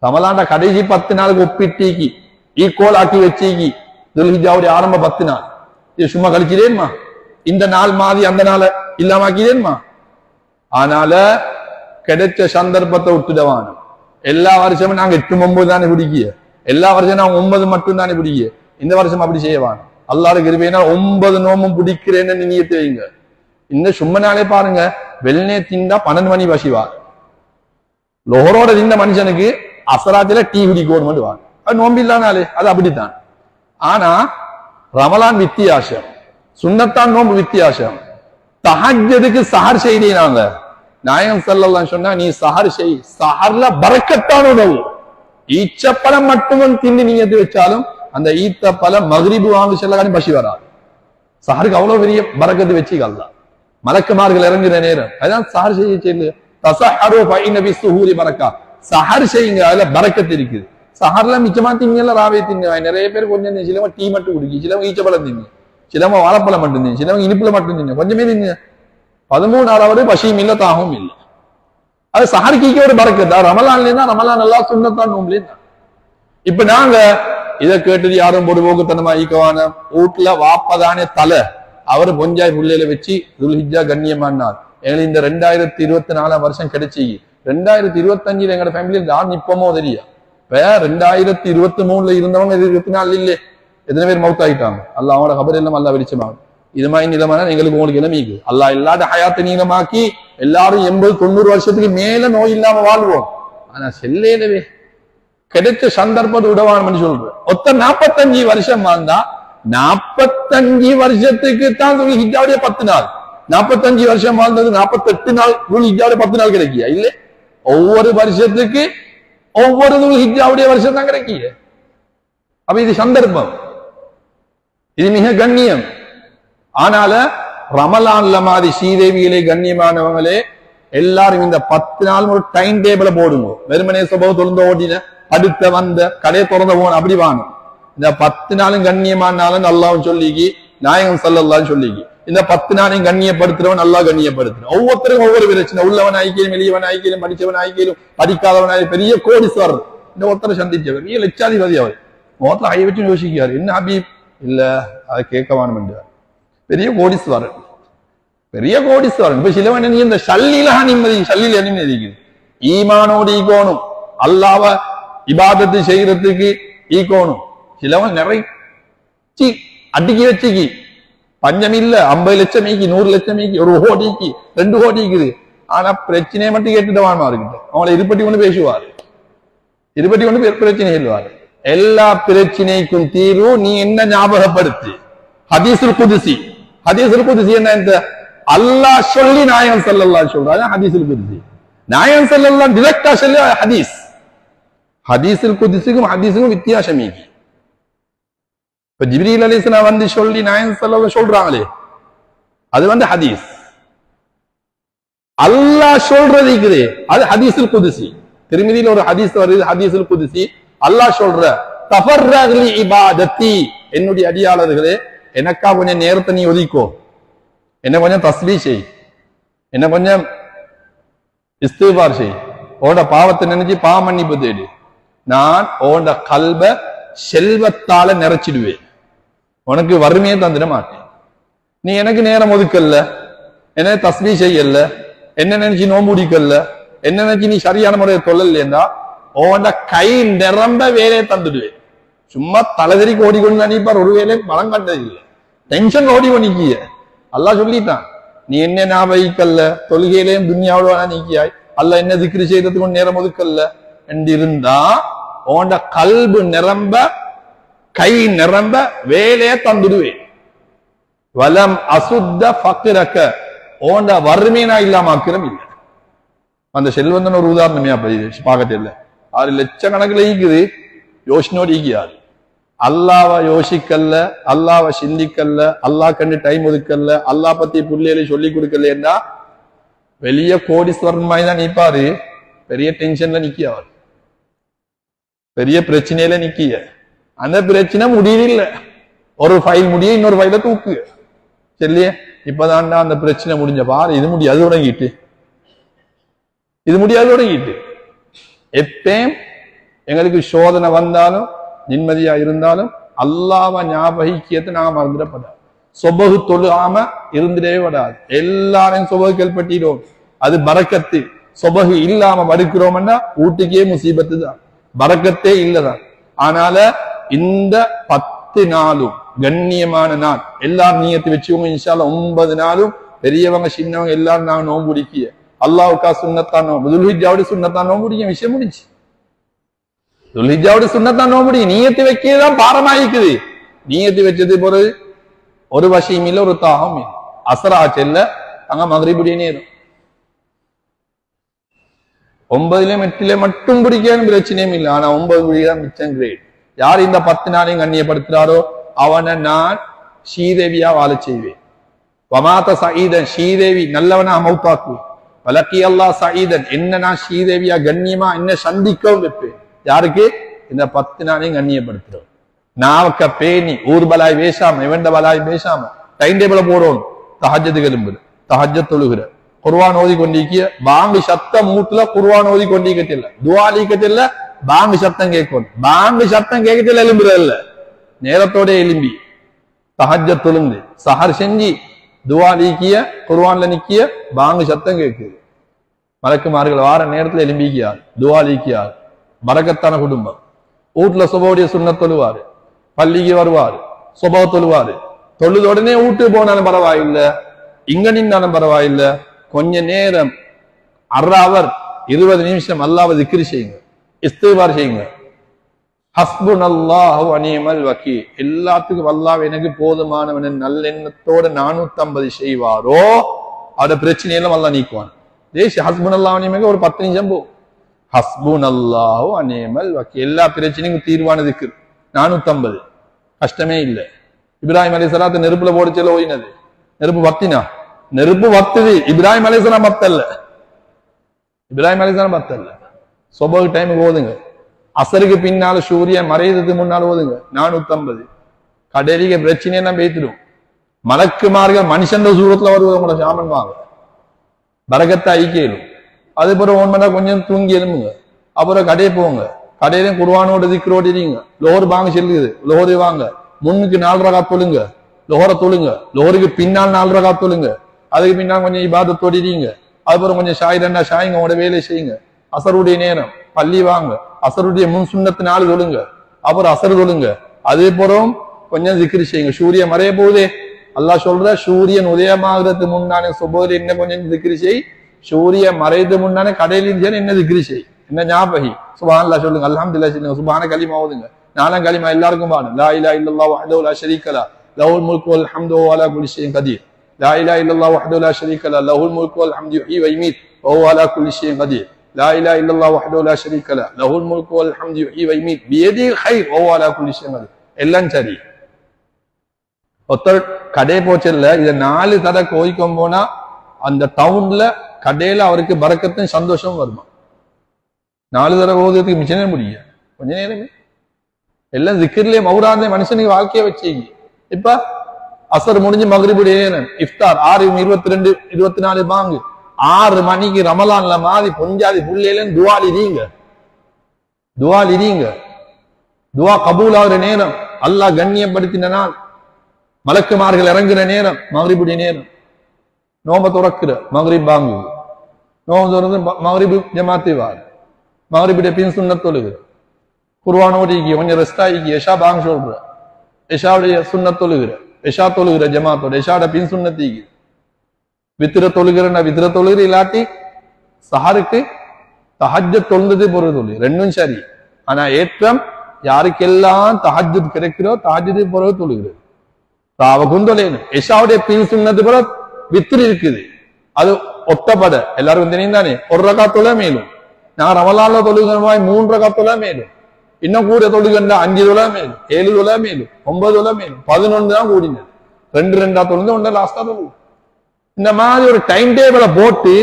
ரமலான் கடைசி 10 நாளுக்கு ஒப்பிட்டீக்கி ஈக்குவல் ஆக்கி வச்சீக்கி துல்ஹிஜ்ஜாவுடைய ஆரம்ப 10 நாள் இது சும்மா கழிச்சிடேன்மா, இந்த நாள் மாதிரி அந்த நாளை இல்லாம ஆக்கிடேன்மா. ஆனால கிடைச்ச சந்தர்ப்பத்தை விட்டுடவான. எல்லா வருஷமும் நாங்க 8, 9 தானே பிடிக்கிய, எல்லா வருஷம் நாங்க 9 மட்டும் தானே பிடிக்கிய. இந்த வருஷம் அப்படி செய்யவான. அல்லாஹ்வுக்கு கிருபையினா 9 நோம்பும் பிடிக்கிறேன்னு நியத்து வைங்க. இந்த சும்மா நாளே பாருங்க, வெள்ளனே திண்டா 12 மணி பசிவா, லோஹரோட திண்ட மனுஷனுக்கு அசராத்தில டீ குடிக்கணும் வாங்க. அது நோம்பில்லானாலே அது அப்படித்தான். ஆனா ரமலான் வித்தியாசம், சுன்னத்தான் நோம்பு வித்தியாசம். தஹஜ்ஜுதுக்கு சஹர் செய்தீங்க. நாயகம் ஸல்லல்லாஹு அலைஹி சொன்னா, நீ சஹர் செய், சஹர்ல பரக்கத்தான உணவு. ஈச்சப்பழம் மட்டும் தின்னு நீயத்து வச்சாலும் அந்த ஈத்த பழம் மக்ரிபு வாங்க செல்லகானி பசி வராது. சஹருக்கு அவ்வளவு பெரிய பரக்கத்து வச்சுக்கல்லா. மலக்குமார்கள் இறங்குற நேரம் அதான் சஹர் செய்ய சொல்லு. தஸஹரு ஃபஇன்ன பிஸ்ஸுஹூரி பரக்கா, சஹர் செய்யுங்க, அதுல பரக்கத்து இருக்குது. சஹர்ல மிச்சமா திங்கல ராவே திங்க. நிறைய பேர் கொஞ்சம் சிலவங்க டீ மட்டும் குடிக்கி, சிலவங்க ஈச்சப்பழம் திங்க, சிலவங்க வாழைப்பழம் மட்டும் திங்க, சிலவங்க இனிப்புல மட்டும் திங்க, கொஞ்சமே திங்க. 13ஆவது பசியும் இல்ல தாகவும் இல்லை. அது சஹருக்கு ஒரு பரக்கத்தா. ரமலான்ல இருந்தா ரமலான் எல்லாம் சுன்னத்தான் நோம்புல இருந்தா. இப்ப நாங்க இதை கேட்டது யாரும் பொதுபோக்குத்தனமா ஈக்கவான வீட்டுல வாப்பதானே தலை அவர் பொஞ்சாய் புள்ளையில வச்சு துல்ஹிஜ்ஜா கண்ணியமான நாள். எங்களுக்கு இந்த 2024 வருஷம் கிடைச்சி 2025 எங்களோட ஃபேமிலியில் யார் நிப்பமோ தெரியா. இப்ப 2023 இருந்தவங்க 24 இல்லே எத்தனை பேர் மவுத் ஆகிட்டாங்க. அல்லாஹ் அவனோட கபர் எல்லாம் அல்லா வெளிச்சமாகும். இது மாதிரி நிலமான எங்களுக்கு உங்களுக்கு இளமைக்கு அல்லாஹ் எல்லாத ஹயாத்தை நீளமாக்கி எல்லாரும் 80, 90 வருஷத்துக்கு மேல நோய் இல்லாம வாழ்வோம். ஆனா செல்லேலவே கிடைச்ச சந்தர்ப்பத்தை விடவான்னு சொல்றேன். ஒத்த 45 வருஷம் வாழ்ந்தா 45 வருஷத்துக்கு தான் துல்ஹிஜ்ஜாவுடைய 10 நாள். 45 வருஷம் வாழ்ந்தது 48 நாள் துல்ஹிஜ்ஜாவுடைய 10 நாள் கிடைக்கியா? இல்ல, ஒவ்வொரு வருஷத்துக்கு ஒவ்வொரு துல்ஹிஜ்ஜாவுடைய வருஷம் தான் கிடைக்கிய. அப்ப இது சந்தர்ப்பம், இது மிக கண்ணியம். ஆனால ரமலான்ல மாதிரி ஸ்ரீதேவியிலே கண்ணியமானவங்களே எல்லாரும் இந்த 10 நாள் ஒரு டைம் டேபிள போடுங்க. வெறுமனே சம்பவம் தொழுந்த ஓட்டின அடுத்த வந்த கடையை திறந்த போன அப்படி வாங்க. இந்த 10 நாளும் கண்ணியமான நாளும் அல்லாஹ்வும் சொல்லிக்கி, நாயகம் ஸல்லல்லாஹு சொல்லிக்கி, இந்த 10 நாளையும் கண்ணியப்படுத்துறவன் நல்லா கண்ணியப்படுத்துறோம். ஒவ்வொருத்தருக்கும் ஒவ்வொரு பிரச்சனை, உள்ளவன் ஆயிக்கலும் வெளியவன் ஆயிக்கலும் படிச்சவன் ஆயிக்கலும் படிக்காதவன் ஆகி பெரிய கோடீஸ்வரர் இந்த ஒருத்தரை சந்திச்சவர் பெரிய லட்சாதிபதி. அவர் முகத்துல ஐய வச்சு யோசிக்காரு, என்ன ஹபீப் இல்ல அதை கேட்க வேணும் என்றார். பெரிய கோடீஸ்வரர், பெரிய கோடீஸ்வரன். இப்ப சிலவன் நீ இந்த சல்லில நிம்மதி, சல்லில நிம்மதி இருக்குது. ஈமானோடு ஈக்கோணும், அல்லாஹ்வ இபாதத்து செய்யறதுக்கு ஈக்கோணும். சிலவன் நிறைச்சி அடிக்கி வச்சுக்கி பஞ்சம் இல்ல, 50 லட்சம் ஈக்கி, 100 லட்சம் ஈக்கி, 1 கோடிக்கு 2 கோடி இருக்குது. ஆனா பிரச்சனையை மட்டும் கேட்டுட்டு வாமா இருக்கிட்ட அவங்களை இருபட்டி கொண்டு பேசுவாரு, இருபட்டி கொண்டு பிரச்சனை சொல்லுவாரு. எல்லா பிரச்சனைக்கும் தீர்வு நீ என்ன ஞாபகப்படுத்து? ஹதீஸுல் குதுசி. ஹதீஸுல் குதுசி என்ன? அல்லாஹ் சொல்லி நாயகம் ஸல்லல்லாஹு சொல்றாங்க. ஹதீஸுல் குதுசி நாயகம் ஸல்லல்லாஹு டைரக்டா சொல்லி ஹதீஸ். ஹதீஸுல் குதுசிக்கும் ஹதீஸுக்கும் வித்தியாசம் இருக்கு. இப்ப ஜிப்ரீல் அலைஹிஸ்ஸலாம் வந்து சொல்லி நாயகம் ஸல்லல்லாஹு சொல்றாங்களே, அது வந்து ஹதீஸ். அல்லாஹ் சொல்றது இருக்குது, அது ஹதீஸுல் குதுசி. திருமிதியில ஒரு ஹதீஸ் வருது, ஹதீஸுல் குதுசி. அல்லாஹ் சொல்ற தஃபர்ரக் லி இபாதத்தி, என்னுடைய அடியாளர்களே எனக்கா கொஞ்சம் நேரத்தை நீ ஒதுக்கோ, என்ன கொஞ்சம் தஸ்பீஹ் செய், என்ன கொஞ்சம் இஸ்திக்பார் செய், ஓட பாவத்தை நினைச்சு பாவ மன்னிப்பு தேடு. நான் ஓண்ட கல்ப செல்வத்தால நிறைச்சிடுவேன், உனக்கு வறுமையை தந்துட மாட்டேன். நீ எனக்கு நேரம் ஒதுக்கல்ல, என்ன தஸ்பீஹ் செய்யல, என்ன நினைச்சு நோம்புடிக்கல்ல, என்ன நினைச்சு நீ சரியான முறையை சொல்லலையா, ஓண்ட கை நிரம்ப வேலையை தந்துடுவேன். சும்மா தலைதறிக்கு ஓடிக்கொண்டு நினைப்பார், ஒரு வேலை பலம் கண்டது இல்லை, டென்ஷன் ஓடி கொண்டிக்கிய. அல்லாஹ் சொல்லிட்டான், நீ என்ன ஞாபகிக்கல்ல, தொழுகையிலேயும் துன்யாவோட நீக்கியாய், அல்லாஹ் என்ன திக்ரு செய்யறதுக்கு நேரம் ஒதுக்கல்ல என்றிருந்தா ஓண்ட கல்பு நிரம்ப கை நிரம்ப வேலையை தந்துடுவேன். வலம் அசுத்த ஃபக்ரக, ஓண்ட வறுமையா இல்லாமக்கிறோம் இல்லை. அந்த செல்வந்தன் ஒரு உதாரணமே அப்ப பார்க்கறது இல்லை. 6 லட்சக்கணக்கில் ஈக்குது, யோசனோடு ஈக்கியாது. அல்லாவை யோசிக்கல்ல, அல்லாவை சிந்திக்கல்ல, அல்லாஹ் கண்டு டைம் ஒதுக்கல்ல, அல்லாஹ் பத்தி புள்ளைகளை சொல்லி கொடுக்கலன்னா வெளிய கோடீஸ்வரன் மாதிரி தான் நிற்பாரு. பெரிய டென்ஷன்ல நிக்கிய, அவர் பெரிய பிரச்சனையில நிக்கிய. அந்த பிரச்சனை முடியல, ஒரு ஃபைல் முடிய இன்னொரு ஃபைல தூக்கு சரியே. இப்பதான்டா அந்த பிரச்சனை முடிஞ்ச பாரு, இது முடியாது தொடங்கிட்டு, இது முடியாது தொடங்கிட்டு. எப்பயும் எங்களுக்கு சோதனை வந்தாலும் நிம்மதியா இருந்தாலும் அல்லாஹ்வை ஞாபகிக்கியத்தை நாங்க மறந்துடப்படாது. சொபகு தொழுகாம இருந்துடவே விடாது. எல்லாரையும் சொபகு கேள்பட்டிடும், அது பரக்கத்து. சொபகு இல்லாம மறுக்கிறோம்னா வீட்டுக்கே முசீபத்து தான், பரக்கத்தே இல்லதான். ஆனால இந்த 10 நாளும் கண்ணியமான நாள், எல்லாரும் நியத்து வச்சுக்கோங்க. இன்ஷால்லா 9 நாளும் பெரியவங்க சின்னவங்க எல்லாரும் நாங்க நோம்பு பிடிக்கிய. அல்லாஹ்வுக்கா சுன்னத்தான் நோம்பு, துல்ஹிஜ்ஜாவுடைய சுன்னத்தான் நோம்பு பிடிக்கும், விஷயம் முடிஞ்சு. துல்ஹிஜ்ஜாவுடைய சுன்னத்தான் நோம்பு பிடிக்கும். நியத்து வைக்கதான் பாரமாயிக்குது. நியத்து வச்சது பிறகு ஒரு வசியம் இல்ல, ஒரு தாகம் இல்லை. அசரா செல்ல அங்க மகரிபுடைய நேரம் 9 8 மட்டும் பிடிக்கணும், பிரச்சனையும் இல்லை. ஆனா 9 பிடிதான் மிச்சம் கிரேட். யார் இந்த 10 நாளையும் கண்ணியப்படுத்துறாரோ அவனை நான் ஸ்ரீதேவியா வாழ செய்வேன். வமாத சயீதன், ஸ்ரீதேவி நல்லவனா மௌத்தாக்கு. வலக்கி அல்லா சயீதன், என்ன நான் ஸ்ரீதேவியா கண்ணியமா என்ன சந்திக்கவும் வைப்பேன். யாருக்கு? இந்த 10 நாளையும் கண்ணியப்படுத்துறோம். நாவக்க பேணி ஊர் பலாய் பேசாம, இவண்ட பலாய் பேசாம டைம் டேபிள போறோம். தஹஜ்ஜத் எழும்புற, தஹஜ்ஜத் தொழுகிற, குர்ஆன் ஓதி கொண்டிருக்கிய, பாங்கு சத்தம் மூட்டுல குர்ஆன் ஓதி கொண்டிருக்கல, துஆ அளிக்கல, பாங்கு சத்தம் கேட்கணும். பாங்கு சத்தம் கேட்கல எழும்புறல்ல, நேரத்தோட எழும்பி தஹஜ்ஜத் தொழுந்து சஹர் செஞ்சு துஆ அளிக்கிய, குர்ஆன்ல நிக்கிய, பாங்கு சத்தம் கேட்குது. மலக்குமார்கள் வார நேரத்துல எழும்பிக்கியார், துஆ அளிக்கியார். பரக்கத்தான குடும்பம். வீட்டுல சுபவுடைய சுன்னத் தொழுவாரு, பள்ளிக்கு வருவாரு, சுபவ தொழுவாரு. தொழுத உடனே வீட்டு போனாலும் பரவாயில்ல, இங்க நின்னாலும் பரவாயில்ல, கொஞ்ச நேரம் 1/2 hour 20 நிமிஷம் அல்லாஹ்வை திக்ர் செய்யுங்க, இஸ்திக்பார் செய்யுங்க. ஹஸ்புனல்லாஹு வ நிஅமல் வக்கீல், எல்லாத்துக்கும் அல்லாஹ் எனக்கு போதுமானவன் நல்லெண்ணத்தோட 450 செய்வாரோ அவரோட பிரச்சனையெல்லாம் அல்லாஹ் நீக்குவான். தேசி ஹஸ்புனல்லாஹு வ நிஅமல் ஒரு 10 நிமிஷம் போ. ஹஸ்புனல்லாஹு வ நிஅமல் வக்கீல், எல்லா பிரச்சனைக்கும் தீர்வான திக்ர் 450, கஷ்டமே இல்லை. இப்ராஹிம் அலைஹிஸ்ஸலாத்தை நெருப்புல போடுச்சல ஓயினது, நெருப்பு வத்தினா, நெருப்பு வத்துது, இப்ராஹிம் அலைஹிஸ்ஸலாம் வத்தல்ல, இப்ராஹிம் அலைஹிஸ்ஸலாம் வத்தல்ல. சுபஹ் டைமுக்கு ஓதுங்க, அசருக்கு பின்னால சூரியன் மறையதுக்கு முன்னால் ஓதுங்க 450. கடையில பிரச்சனை எல்லாம் பேத்துடும். மலக்குமார்கள் மனுஷன் சூரத்துல வருவது உங்களோட சாமன் வாங்க, பரகத்தை ஐக்கியலும். அது பிறகு 1 மணி நேரம் கொஞ்சம் தூங்கி எழும்புங்க, அப்புறம் கடையை போங்க, கடையிலையும் குர்ஆனோட திக்ரோடு இருங்க. லோஹர் பாங்க செல்லுது, லோஹரு வாங்க, முன்னுக்கு 4 ரகாத் தொழுங்க, லோஹரை தொழுங்க, லோஹருக்கு பின்னால் 4 ரகாத் தொழுங்க, அதுக்கு பின்னால் கொஞ்சம் இபாதத்தோடு இருங்க. அதுக்கப்புறம் கொஞ்சம் ஷாயிரண்டா ஷாயிங்க, உங்களோட வேலை செய்யுங்க. அசருடைய நேரம் பள்ளி வாங்க, அசருடைய முன் சுன்னத்து 4 தொழுங்க, அப்புறம் அசர் தொழுங்க. அதே போறோம் கொஞ்சம் திக்ர் செய்யுங்க. சூரியன் மறைய போகுதே, அல்லாஹ் சொல்ற சூரியன் உதயமாகிறதுக்கு முன்னானே சுபஹ்ல என்ன கொஞ்சம் திக்ர் செய், சூரியன் மறையது முன்னானே கடையில என்ன திக்ர் செய், என்ன ஞாபகி சுப்ஹானல்லாஹ் சொல்லுங்க, அல்ஹம்துலில்லாஹ் சொல்லுங்க, சுப்ஹான கலிமா ஓதுங்க. 4 கலிமா எல்லாருக்கும் பாடு. லா இலாஹ இல்லல்லாஹ் வஹ்தஹு லா ஷரீக லஹ் லஹுல் முல்கு வல் ஹம்து வஹுவ அலா குல்லி ஷைஇன் கதீர். லா இலாஹ இல்லல்லாஹ் வஹ்தஹு லா ஷரீக லஹ் லஹுல் முல்கு வல் ஹம்து யுஹ்யி வ யுமீத் வஹுவ அலா குல்லி ஷைஇன் கதீர். லா இலாஹ இல்லல்லாஹ் வஹ்தஹு லா ஷரீக லஹ் லஹுல் முல்கு வல் ஹம்து யுஹ்யி வ யுமீத் பியதில் கைர் வஹுவ அலா குல்லி ஷைஇன் கதீர். எல்லாம் சரி. ஒருத்தர் கடை போச்சல்ல, இதை 4 தடவை கோயிக்கம் போனா அந்த டவுன்ல கடையில அவருக்கு பரக்கத்தும் சந்தோஷம் வருமா. 4 தடவை ஓதுறதுக்கு மிச்சமே முடிய கொஞ்ச நேரமே எல்லாம் திக்ர்லயே மௌராந்தே மனுஷனுக்கு வாழ்க்கையை வச்சீங்க. இப்ப அசர் முடிஞ்சு மக்ரிபுடைய நேரம், இஃப்தார் 6:22 24 பாங்கு, 6 மணிக்கு ரமலான்ல மாதிரி பொஞ்சாதி புள்ளையில துவாலிரீங்க, துவாலிரீங்க. துவா கபூல் ஆகிற நேரம், அல்லாஹ் கண்ணியப்படுத்தின நாள், மலக்குமார்கள் இறங்குற நேரம் மக்ரிபுடைய நேரம். நோம்ப துறக்குற மக்ரிப் பாங்கு, நோம்பு துறந்து மக்ரிபு ஜமாத்தி வார், மக்ரிபுடைய பின் சுன்னத் தொழுகிற, குர்ஆனோடு கொஞ்சம் ரெஸ்ட் ஆகி எஷா பாங்க சொல்ற, எஷாவுடைய சுன்னத் தொழுகிற, எஷா தொழுகிற ஜமாத்தோட எஷாட பின் சுன்னத்தீங்க, வித்திர தொழுகிறன்னா வித்திர தொழுகிற, இல்லாட்டி சஹருக்கு தஹஜ்ஜத் தொழுந்தது பொறுத்து தொழு, ரெண்டும் சரி. ஆனா ஏற்றம் யாருக்கெல்லாம் தஹஜ்ஜத் கிடைக்கிறோ தஹஜ்ஜத் பொறுத்து தொழுகிறது. குந்தொலையணும் எஷாவுடைய பின் சுன்னது போல வித்திரு இருக்குது, அது ஒட்டப்பட எல்லாருக்கும் தெரியும் தானே. 1 ரகாத் தொழ மேலும், நான் ரமலான்ல தொழுகிறவாய் 3 ரகாத் தொழ மேலும், இன்னும் கூட தொழுகின்ற 5 தொழ மேலும், 7 தொழ மேலும், 9 தொழ மேலும், 11 தான் கூடினது, 2 தொழுந்து 1 லாஸ்டா தொழு. இந்த மாதிரி ஒரு டைம் டேபிள போட்டு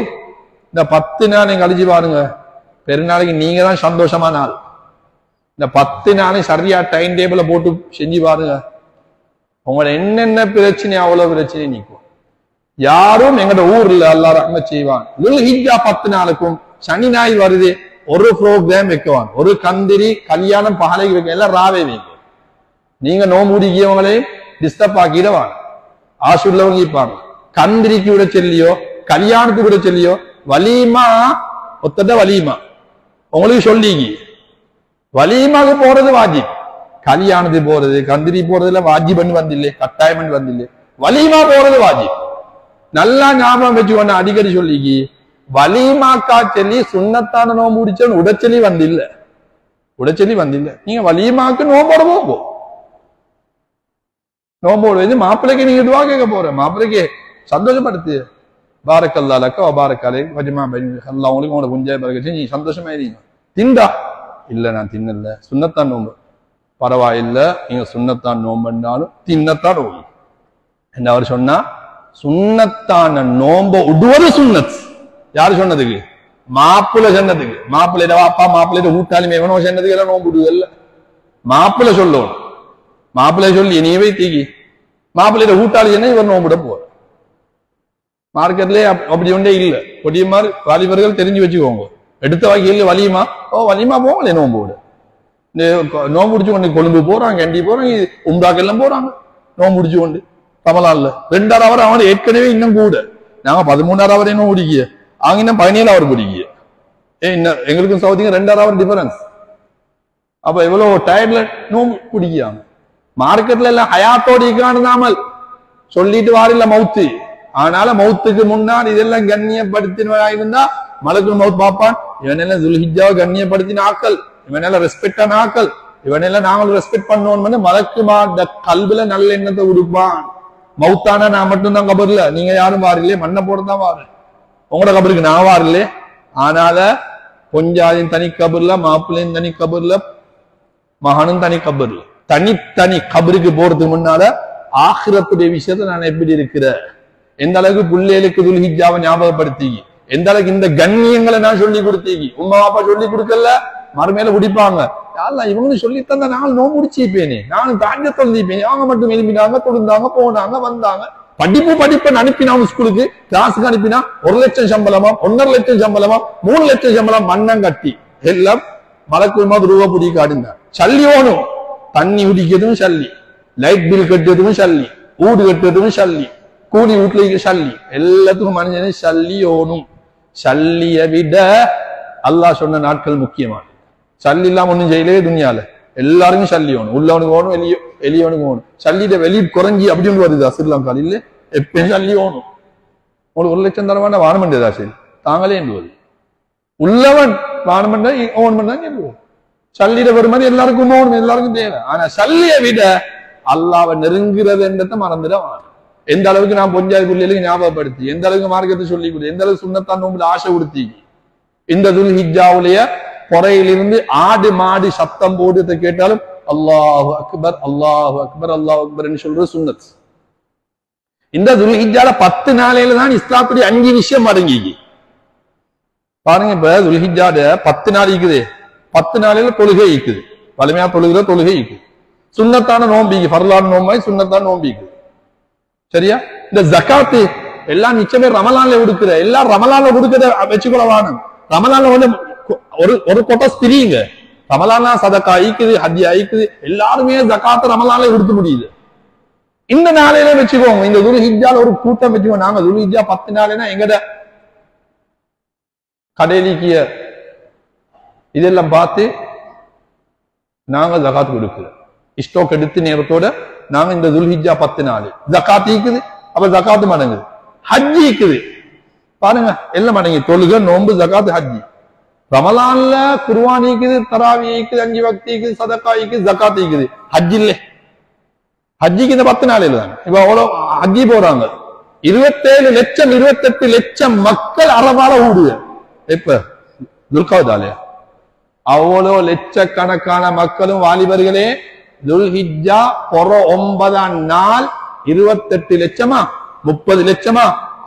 இந்த 10 நாள் நீங்க அழிச்சு பாருங்க, பெருநாளைக்கு நீங்க தான் சந்தோஷமான நாள். இந்த 10 நாளை சரியா டைம் டேபிள போட்டு செஞ்சு பாருங்க, உங்களோட என்னென்ன பிரச்சனை அவ்வளவு பிரச்சனை நீக்கும். யாரும் எங்கட ஊர்ல அல்லாஹ் ரஹ்மத் செய்வான். ஹிஜ்ஜா 10 நாளுக்கும் சனி ஞாயிறு வருது, ஒரு ப்ரோக்ராம் வைக்குவான், ஒரு கந்திரி கல்யாணம் பகலைக்கு வைக்க, எல்லாம் ராவே வைங்க. நீங்க நோம்புடிக்கியவங்களே டிஸ்டர்ப் ஆக்கிடுவாங்க, ஆசுள்ளவங்க இருப்பாங்க. கந்திரிக்கு விட சொல்லியோ கல்யாணத்துக்கு விட சொல்லியோ வலிமா ஒத்தட வலிமா உங்களுக்கு சொல்லிங்க, வலிமாக்கு போறது வாஜிப், கல்யாணத்துக்கு போறது கந்திரி போறதுல வாஜிபன்னு வந்தில்லை, கட்டாயமன் வந்தில்லை, வலிமா போறது வாஜிப். நல்லா ஞாபகம் வச்சுக்கொண்டு அடிக்கடி சொல்லிக்கி, வலிமாக்கா சொல்லி சுண்ணத்தான நோம்பு முடிச்சவன் உடச்சலி வந்தில்லை, உடச்சலி வந்தில்லை. நீங்க வலிமாக்கு நோம்போட போங்க, நோம்போடு வந்து மாப்பிள்ளைக்கு நீங்க துவா கேட்க போற, மாப்பிள்ளைக்கு சந்தோஷப்படுத்து, பாரக்கல்லாலக்கா பாரக்காலே வஜமா அல்லா உங்களுக்கு உங்களோட குஞ்சாய பறக்க நீ சந்தோஷமா இருங்க. திண்டா இல்ல நான் தின்னல, சுண்ணத்தான் நோம்பு பரவாயில்ல, நீங்க சுண்ணத்தான் நோம்புனாலும் தின்னத்தான் நோம்பு என்ன அவர் சொன்னா, சுண்ணத்தான நோம்ப உடுவது சுண்ணத். யாரு சொன்னதுக்கு? மாப்பிள்ள சொன்னதுக்கு. மாப்பிள்ளைட வாப்பா மாப்பிள்ளைட கூட்டாளிமே எவனோ சொன்னதுக்கு எல்லாம் நோம்பு விடுவல்ல, மாப்பிள்ள சொல்லணும். மாப்பிள்ளை சொல்லி நீ வைத்தீங்க, மாப்பிள்ளைட கூட்டாளி என்ன இவர் நோம்பிட போற. மார்க்கெட்லயே அப்படி ஒன்றே இல்ல. கொடியமாறு வாலிபர்கள் தெரிஞ்சு வச்சுக்கோங்க, எடுத்த வகையில் வலியுமா, ஓ வலியுமா போங்களே நோம்போடு. நோம்பு முடிச்சு கொண்டு கொழும்பு போறாங்க, கண்டி போறாங்க, உம்ராக்கெல்லாம் போறாங்க நோம்பு முடிச்சு கொண்டு. ரமலான்ல 2 அவர் அவன் ஏற்கனவே இன்னும் கூட, நாங்க 13 அவர் இன்னும் முடிக்கிய, அவங்க இன்னும் 17 அவர் முடிக்கிய. இன்னும் எங்களுக்கும் சவுதிக்கும் 2 அவர் டிஃபரன்ஸ். அப்ப எவ்வளவு டயர்ட்ல நோம்பு குடிக்காங்க. மார்க்கெட்ல எல்லாம் ஹயாத்தோடு இருக்கிறான்னு சொல்லிட்டு வாரில்ல மவுத்து, ஆனால மௌத்துக்கு முன்னால் இதெல்லாம் கண்ணியப்படுத்தினா மலக்குள் மௌத் பாப்பான், இவனெல்லாம் துல்ஹிஜ்ஜாவை கண்ணியப்படுத்தின ஆக்கள், இவனெல்லாம் ரெஸ்பெக்டான ஆக்கள், இவனெல்லாம் நாங்களும் ரெஸ்பெக்ட் பண்ணோம். மலக்குமா கல்வில நல்ல எண்ணத்தை கொடுப்பான். மௌத்தானா நான் மட்டும்தான் கபர்ல, நீங்க யாரும் வாரில்லையே, மண்ணை போடதான் வாரு, உங்களோட கபருக்கு நான் வாரில்லே. ஆனால பொஞ்சாதின் தனி கபர்ல, மாப்பிள்ளையும் தனி கபர்ல, மகனும் தனி கபர்ல, தனித்தனி கபருக்கு போறதுக்கு முன்னால ஆகிரத்துடைய விஷயத்த நான் எப்படி இருக்கிற, எந்த அளவுக்கு பிள்ளைகளுக்கு துல்ஹிஜ்ஜாவை ஞாபகப்படுத்திங்க, எந்த அளவுக்கு இந்த கண்ணியங்களை நான் சொல்லி கொடுத்தீங்க. உமா பாப்பா சொல்லி கொடுக்கல, மறுமையில குடிப்பாங்க. இவங்களும் சொல்லித்தந்த நாள் நோம்பு முடிச்சிப்பேனே, நானும் தாண்ட தொழுதிப்பேனே. அவங்க மட்டும் எழுப்பினாங்க, தொழுந்தாங்க, போனாங்க, வந்தாங்க. படிப்பை அனுப்பினாங்க ஸ்கூலுக்கு, கிளாஸுக்கு அனுப்பினா 1 லட்சம் சம்பளமா, 1.5 லட்சம் சம்பளமா, 3 லட்சம் சம்பளம் மண்ணம் கட்டி எல்லாம் மலக்குமா ரூபா புடி காடுங்க. சல்லி ஓணும், தண்ணி குடிக்கிறதும் சல்லி, லைட் பில் கட்டுறதுக்கும் சல்லி, வீடு கட்டுறதுக்கும் சல்லி, கூலி வீட்டுல சல்லி, எல்லாத்துக்கும் மனுஷனே சல்லி ஓணும். சல்லிய விட அல்லாஹ் சொன்ன நாட்கள் முக்கியமான. சல்லி இல்லாம ஒண்ணும் செய்யலே துணியால, எல்லாருக்கும் சல்லி ஓணும். உள்ளவனுக்கு ஓணும், வெளியவனுக்கு ஓணும். சல்லிட வெளியே குறைஞ்சி அப்படின்னு வருதா ஸ்ரீலங்கா? இல்ல, எப்பயும் சல்லி ஓணும். உங்களுக்கு 1 லட்சம் தரவான வானம் ஏதா சரி தாங்களே என்பது உள்ளவன் வானம் ஓன் பண்ணாங்க. சல்லிட வருமானு எல்லாருக்கும் ஓணும், எல்லாருக்கும் தேவை. ஆனா சல்லிய விட அல்லாவை நெருங்குறது என்றதை மறந்துடுவான். எந்த அளவுக்கு நான் பொஞ்சாதி பிள்ளைகளுக்கு ஞாபகப்படுத்தி, எந்த அளவுக்கு மார்க்கத்தை சொல்லி கொடு, எந்த அளவுக்கு சுண்ணத்தான் நோம்புல ஆசை கொடுத்தி. இந்த துல்ஹிஜ்ஜாவுடைய பொறையிலிருந்து ஆடு மாடு சத்தம் போடுறதை கேட்டாலும் அல்லாஹு அக்பர் அல்லாஹு அக்பர் அல்லாஹு அக்பர் என்று சொல்றது சுன்னத். இந்த துல்ஹிஜ்ஜால 10 நாளையில தான் இஸ்லாத்துடைய 5 விஷயம் அடங்கி. பாருங்க, இப்ப துல்ஹிஜ்ஜால 10 நாள் இருக்குது, 10 நாளையில தொழுகை இருக்குது, வலிமையா தொழுகிற தொழுகை இருக்குது, சுண்ணத்தான நோம்பிக்கு, பரலான நோம்பாய் சுண்ணத்தான நோம்பிக்கு. சரியா? இந்த ஜகாத்து எல்லாம் நிச்சயமே ரமலான்ல கொடுக்குற, எல்லாம் ரமலான்ல கொடுக்கறத வச்சுக்கொள்ளவான. ரமலான்ல வந்து ஒரு கொட்டை ஸ்திரீங்க, ரமலான்ல சதக்கா ஐக்குது, ஹஜ்ஜி ஐக்குது, எல்லாருமே ஜகாத்த ரமலான்ல கொடுக்க முடியுது. இந்த நாளையில வச்சுக்கோங்க. இந்த துல்ஹிஜ்ஜால ஒரு கூட்டம் வச்சுக்கோங்க. நாங்க துல்ஹிஜ்ஜா 10 நாளைனா எங்கட கடையிலிக்கிய இதெல்லாம் பார்த்து நாங்க ஜகாத் கொடுக்கிறோம். ஸ்டோக் எடுத்து நேரத்தோட நாங்க இந்த துல்ஹிஜ்ஜா 10 நாள் ஜகாத் ஈக்குது, அப்ப ஜகாத்து மடங்குது. ஹஜ்ஜி ஈக்குது, பாருங்க எல்லாம் மடங்கி, தொழுக, நோம்பு, ஜகாத், ஹஜ்ஜி. ரமலான்ல குர்ஆன் ஈக்குது, தராவி ஈக்குது, 5 வக்த் ஈக்குது, சதக்கா ஈக்குது, ஜகாத் ஈக்குது. ஹஜ் இல்ல, ஹஜ்ஜிக்கு இந்த 10 நாளையில தான். இப்ப அவ்வளவு ஹஜ்ஜி போறாங்க. 27 லட்சம் 28 லட்சம் மக்கள் அரபால ஊடுது. இப்ப துல்கவுதாலே அவ்வளோ லட்சக்கணக்கான மக்களும் வாலிபர்களே துல்ஹிஜ்ஜா பொற 9ஆம் நாள் 28 லட்சமா 30 லட்சமா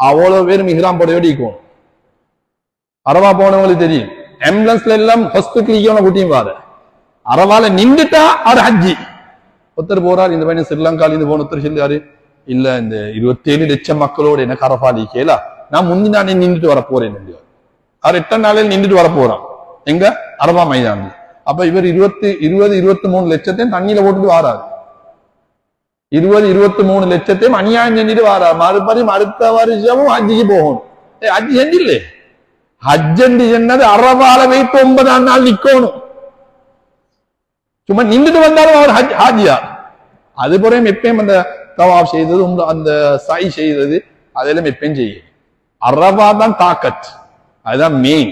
அவ்வளவு பேரும் இஹ்ராம் போட வேண்டிக்கும். அரவா போனவங்களுக்கு தெரியும், ஆம்புலன்ஸ்ல எல்லாம் ஹாஸ்பிட்டல் கூட்டியும் வாரு. அரவால நின்றுட்டா அது ஹஜ்ஜி. ஒருத்தர் போறார், இந்த பையன் ஸ்ரீலங்கால இருந்து போன ஒருத்தர் சொல்லியாரு, இல்ல இந்த 27 லட்சம் மக்களோட எனக்கு அரபாலி கேளா, நான் முந்தி நானே நின்றுட்டு வர போறேன். அவர் 8 நாளில் நின்றுட்டு வர போறான் எங்க அரபா மைதானி. அப்ப இவர் 23 லட்சத்தையும் தண்ணியில போட்டுட்டு வாராரு. 23 லட்சத்தையும் அநியாயம் செஞ்சுட்டு வாராரு. மறுபடியும் அடுத்த வருஷமும் ஹஜ்ஜிக்கு போகணும். ஹஜ்ஜி செஞ்சில்லே, ஹஜ்ஜி சொன்னது அரபால வைத்து 9ஆம் நாள் நிக்கணும். சும்மா நின்றுட்டு வந்தாலும் அவர் ஹாஜியா. அது போல எப்பயும் அந்த தவாப் செய்தது, அந்த சாய் செய்தது, அதெல்லாம் எப்பயும் செய்ய. அரபா தான் தாக்கத், அதுதான் மெயின்.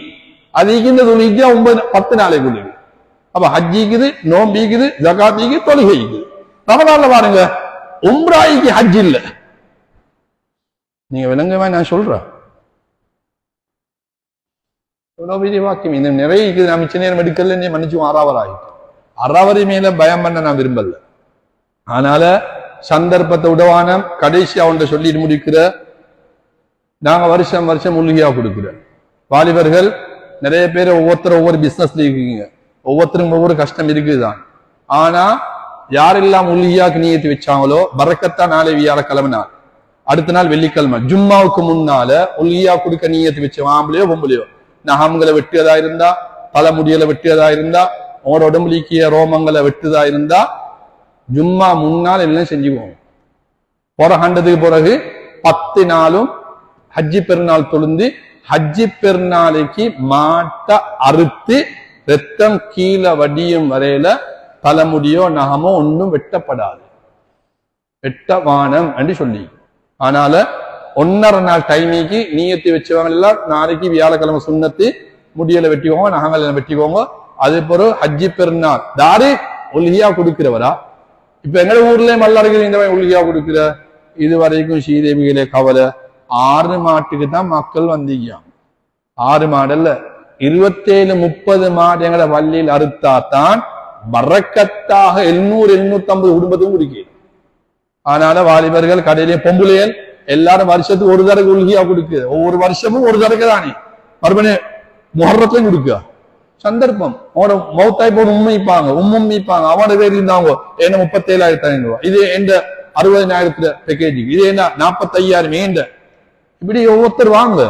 அதுக்கு இந்த துல்ஹிஜ்ஜா 10 நாளைக்குள்ள. அப்ப ஹஜ்ஜிக்குது, நோம்பிக்குது, ஜகாத்திக்கு, தொழுகைக்குது. ரமலான்ல பாருங்க, உம்ராய்க்கு ஹஜ் இல்ல. நீங்க விளங்கவே நான் சொல்றேன். எவ்வளவு பெரிய வாக்கியம். இந்த நிறைய இருக்குது. நான் மிச்ச நேரம் எடுக்கல, மன்னிச்சு ஆறாவராயிட்டு. அறவரி மேல பயம் பண்ண நான் விரும்பல. அதனால சந்தர்ப்பத்தை உடவான கடைசி அவன்கிட்ட சொல்லிட்டு முடிக்கிற, நாங்க வருஷம் வருஷம் உள்கியா கொடுக்குற வாலிபர்கள் நிறைய பேர் ஒவ்வொருத்தரும் ஒவ்வொரு பிசினஸ்ல இருக்கீங்க, ஒவ்வொருத்தருக்கும் ஒவ்வொரு கஷ்டம் இருக்குதுதான். ஆனா யாரெல்லாம் உள்கியாக்கு நீயத்து வச்சாங்களோ பரக்கத்தா நாளை வியாழக்கிழமை, அடுத்த நாள் வெள்ளிக்கிழமை ஜும்மாவுக்கு முன்னால உள்கியா கொடுக்க நீயத்து வச்ச ஆம்பளையோ பொம்பளையோ, நகங்களை வெட்டியதா இருந்தா, தலைமுடியலை வெட்டியதா இருந்தா, உங்களோட உடம்புலிக்கிய ரோமங்களை வெட்டுதா இருந்தா ஜும்மா முன்னால் எல்லாம் செஞ்சுக்குவோம். பிறகு பிறகு 10 நாளும் ஹஜ்ஜி பெருநாள் தொழுந்து, ஹஜ்ஜி பெருநாளைக்கு மாட்டை அறுத்து ரத்தம் கீழே வடியும் வரையில தலைமுடியோ நகமோ ஒன்றும் வெட்டப்படாது, வெட்டவானம் என்று சொல்லி. அதனால 1.5 நாள் டைமிக்கு நீயத்தி வச்சவங்க எல்லாம் நாளைக்கு வியாழக்கிழமை சுண்ணத்து முடியல வெட்டிக்கோங்க, நகங்கள் வெட்டிக்கோங்க. அது பிறகு ஹஜ்ஜி பெருநாள் தாரு உல்ஹியா கொடுக்கிறவரா? இப்ப எங்க ஊர்லயே மல்லாருக்கு இந்த மாதிரி உல்ஹியா கொடுக்கிற இது வரைக்கும் ஸ்ரீதேவிகளே கவலை. 6 மாட்டுக்கு தான் மக்கள் வந்தீங்க. 6 மாடல்ல 27-30 மாடு எங்கட வள்ளியில் அறுத்தாத்தான் பறக்கத்தாக 700-750 குடும்பத்துக்கும் குடிக்க. ஆனால வாலிபர்கள் கடையிலே பொம்புலையல் எல்லாரும் வருஷத்துக்கு ஒரு தடவை உல்ஹியா கொடுக்கு. ஒவ்வொரு வருஷமும் ஒரு தடவை தானே மறுபடியும் முஹர்ரத்தையும் கொடுக்க சந்தர்ப்பம். அவனோட மௌத்தாய் போடு உண்மைப்பாங்க அவனோட பேர் இருந்தாங்க என்ன 37,500 ரூபாய். இது எந்த 60,000 பேக்கேஜுக்கு இது என்ன 45,000 ஏண்ட இப்படி ஒவ்வொருத்தர் வாங்க.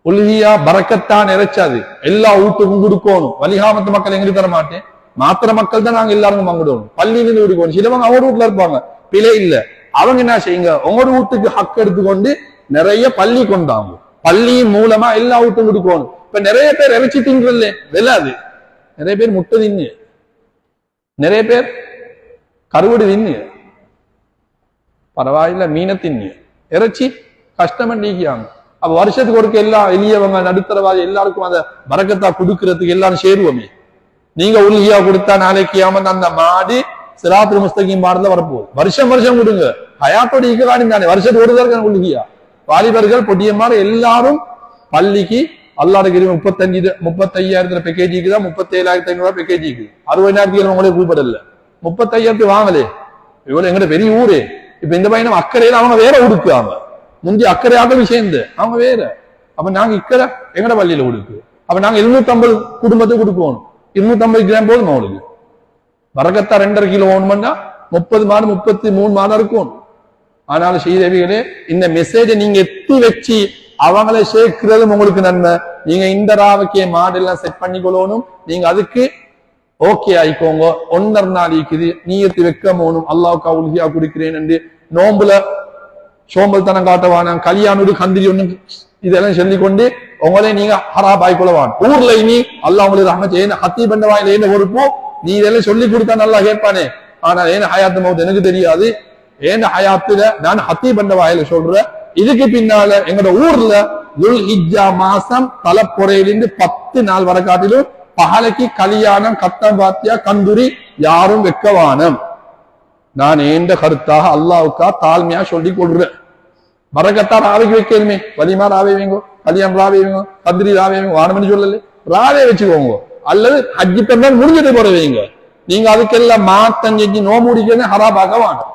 உல்ஹியா பறக்கத்தான் இறைச்சாது எல்லா வீட்டுக்கும் கொடுக்கணும். வலிகாமத்து மக்கள் எங்களுக்கு தர மாட்டேன், மாத்திர மக்கள் தான் நாங்க எல்லாருக்கும் பங்கிடணும். பள்ளியிலிருந்து கொடுக்கணும். சிலவங்க அவங்க வீட்டுல இருப்பாங்க, பிழை இல்ல. அவங்க என்ன செய்யுங்க, உங்களோட வீட்டுக்கு ஹக் எடுத்துக்கொண்டு நிறைய பள்ளி கொண்டாங்க. பள்ளியின் மூலமா எல்லா வீட்டும் கொடுக்கணும். இப்ப நிறைய பேர் இறைச்சி திங்கல வெல்லாது, நிறைய பேர் முட்டை தின்னு, நிறைய பேர் கருவடு தின்னு, பரவாயில்ல மீனை தின்னு, இறைச்சி கஷ்டம் நீக்கியாங்க. அப்ப வருஷத்துக்கு ஒருக்க எல்லா எளியவங்க நடுத்தரவாதி எல்லாருக்கும் அந்த பரக்கத்தா கொடுக்கறதுக்கு எல்லாரும் சேருவோமே. நீங்க உல்ஹியா கொடுத்தா நாளைக்கு அந்த மாடு சிராத்துல் முஸ்தகீம் பாடல வரப்போகுது. வருஷம் வருஷம் கொடுங்க, ஹயாத்தோட ஈக்காணி தானே. வருஷத்துக்கு ஒரு தடவை உல்ஹியா. வாலிபர்கள் பொடியமாறு எல்லாரும் பள்ளிக்கு அல்லாஹ் கிரி 35,000 பேக்கேஜிக்கு தான் 37,500 பேக்கேஜிக்கு 60,000 உங்களுக்கு கூப்பிடல. 35,000 வாங்கலே இவ்வளவு எங்கட பெரிய ஊரு. இப்ப இந்த பையனும் அக்கறையில அவங்க வேற கொடுக்குறாங்க. முந்தி அக்கறையாக விஷயம் அவங்க வேற. அப்ப நாங்க இக்கரை எங்கட பள்ளியில கொடுக்கு. அப்ப நாங்க 250 குடும்பத்துக்கு கொடுக்கணும். 250 கிராம் போதும் அவங்களுக்கு. வரகத்தா 2.5 கிலோ ஓணும்னா 30 மாடு 33 மாடு இருக்கும். ஆனாலும் ஸ்ரீதேவிகளே இந்த மெசேஜை நீங்க எத்தி வச்சு அவங்களை சேர்க்கிறதும் உங்களுக்கு நன்மை. நீங்க இந்த ராவக்கிய மாடு எல்லாம் செட் பண்ணிக்கொள்ளணும். நீங்க அதுக்கு ஓகே ஆயிக்கோங்க. 1.5 நாள் இருக்குது நீயத்து வைக்க போகணும். அல்லாஹ்வுக்கா உல்ஹியா குடிக்கிறேன் என்று நோம்புல சோம்பல் தனம் காட்டவான கல்யாணோடு கந்திரி ஒண்ணு இதெல்லாம் சொல்லிக்கொண்டு உங்களே நீங்க ஹராப் ஆயிக்கொள்ளவான். ஊர்ல இனி அல்லாஹ் உங்களுக்கு ரஹ்மத் ஏன் ஹத்தீ பண்ட வாயில என்ன பொறுப்போ நீ இதெல்லாம் சொல்லி கொடுத்தா நல்லா கேட்பானே. ஆனா ஏன் ஹயாத்து மௌத் எனக்கு தெரியாது. ஏன் ஹயாத்துல நான் ஹத்தீ பண்ட வாயில சொல்றேன். இதுக்கு பின்னால எங்களோட ஊர்ல துல்ஹிஜ்ஜா மாசம் தலைப்புறையிலிருந்து 10 நாள் வரை காட்டிலும் பகலைக்கு கல்யாணம் கத்தம் பாத்தியா கந்துரி யாரும் வெக்கவானம். நான் ஏண்ட கருத்தாக அல்லாவுக்கா தாழ்மையா சொல்லி கொள்றேன். பரக்கத்தா ராவைக்கு வைக்கணுமே. வலிமா ராவே வைங்கோ, கல்யாணம் ராவே வைங்கோ, கந்திரி ராவே வைங்க, வானம்னு சொல்லல ராவே வச்சுக்கோங்க. அல்லது ஹஜ்ஜி பெருநாள் முடிஞ்சிட்டு போற வைங்க. நீங்க அதுக்கெல்லாம் மாத்தம் செஞ்சு நோம்பு முடிக்கணும் ஹராபாக்க வாணும்.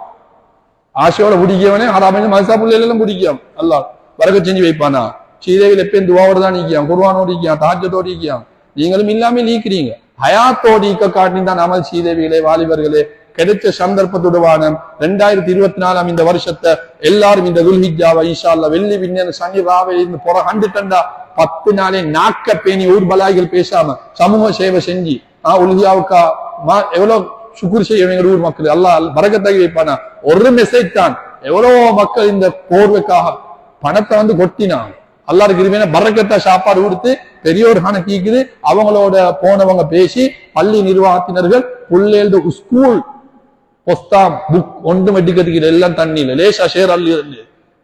ஆசையோட பிடிக்கவனே ஹராபஞ்சு மசா புள்ளையில எல்லாம் பிடிக்கும். அல்லாஹ் வரக்க செஞ்சு வைப்பானா. ஸ்ரீதேவியில் எப்பயும் துவாவோட தான் நீக்கியான், குர்ஆனோட நீக்கியான், தஹஜ்ஜுதோட நீக்கியான். நீங்களும் இல்லாம நீக்கிறீங்க. ஹயாத்தோடு ஈக்க காட்டி தான் அமல் ஸ்ரீதேவிகளே வாலிபர்களே கிடைச்ச சந்தர்ப்பத்துடவான 2024 இந்த வருஷத்தை எல்லாரும் இந்த துல்ஹிஜ்ஜாவை இன்ஷா அல்லாஹ் வெள்ளி விண்ணன் சனி ராவை இருந்து புற கண்டுட்டா 10 நாளே நாக்க பேணி ஊர் பலாய்கள் பேசாம சமூக சேவை செஞ்சு உல்ஹியாவுக்கா எவ்வளவு சுக்குர் செய்ய எங்க ஊர் மக்கள் அல்லாஹ் பரக்கத்தாகி வைப்பானா. ஒரு மெசேஜ் தான் எவ்வளவு மக்கள் இந்த போர்வைக்காக பணத்தை வந்து கொட்டினாங்க. அல்லாஹ் கிருபையினால பரக்கத்தா சாப்பாடு கொடுத்து பெரியோர் காண கீக்குது. அவங்களோட போனவங்க பேசி பள்ளி நிர்வாகத்தினர்கள் புள்ளேல்து ஸ்கூல் பொஸ்தாம் புக் ஒன்று மெடிக்கிறதுக்கு எல்லாம் தண்ணியில லேசா ஷேர் அள்ளி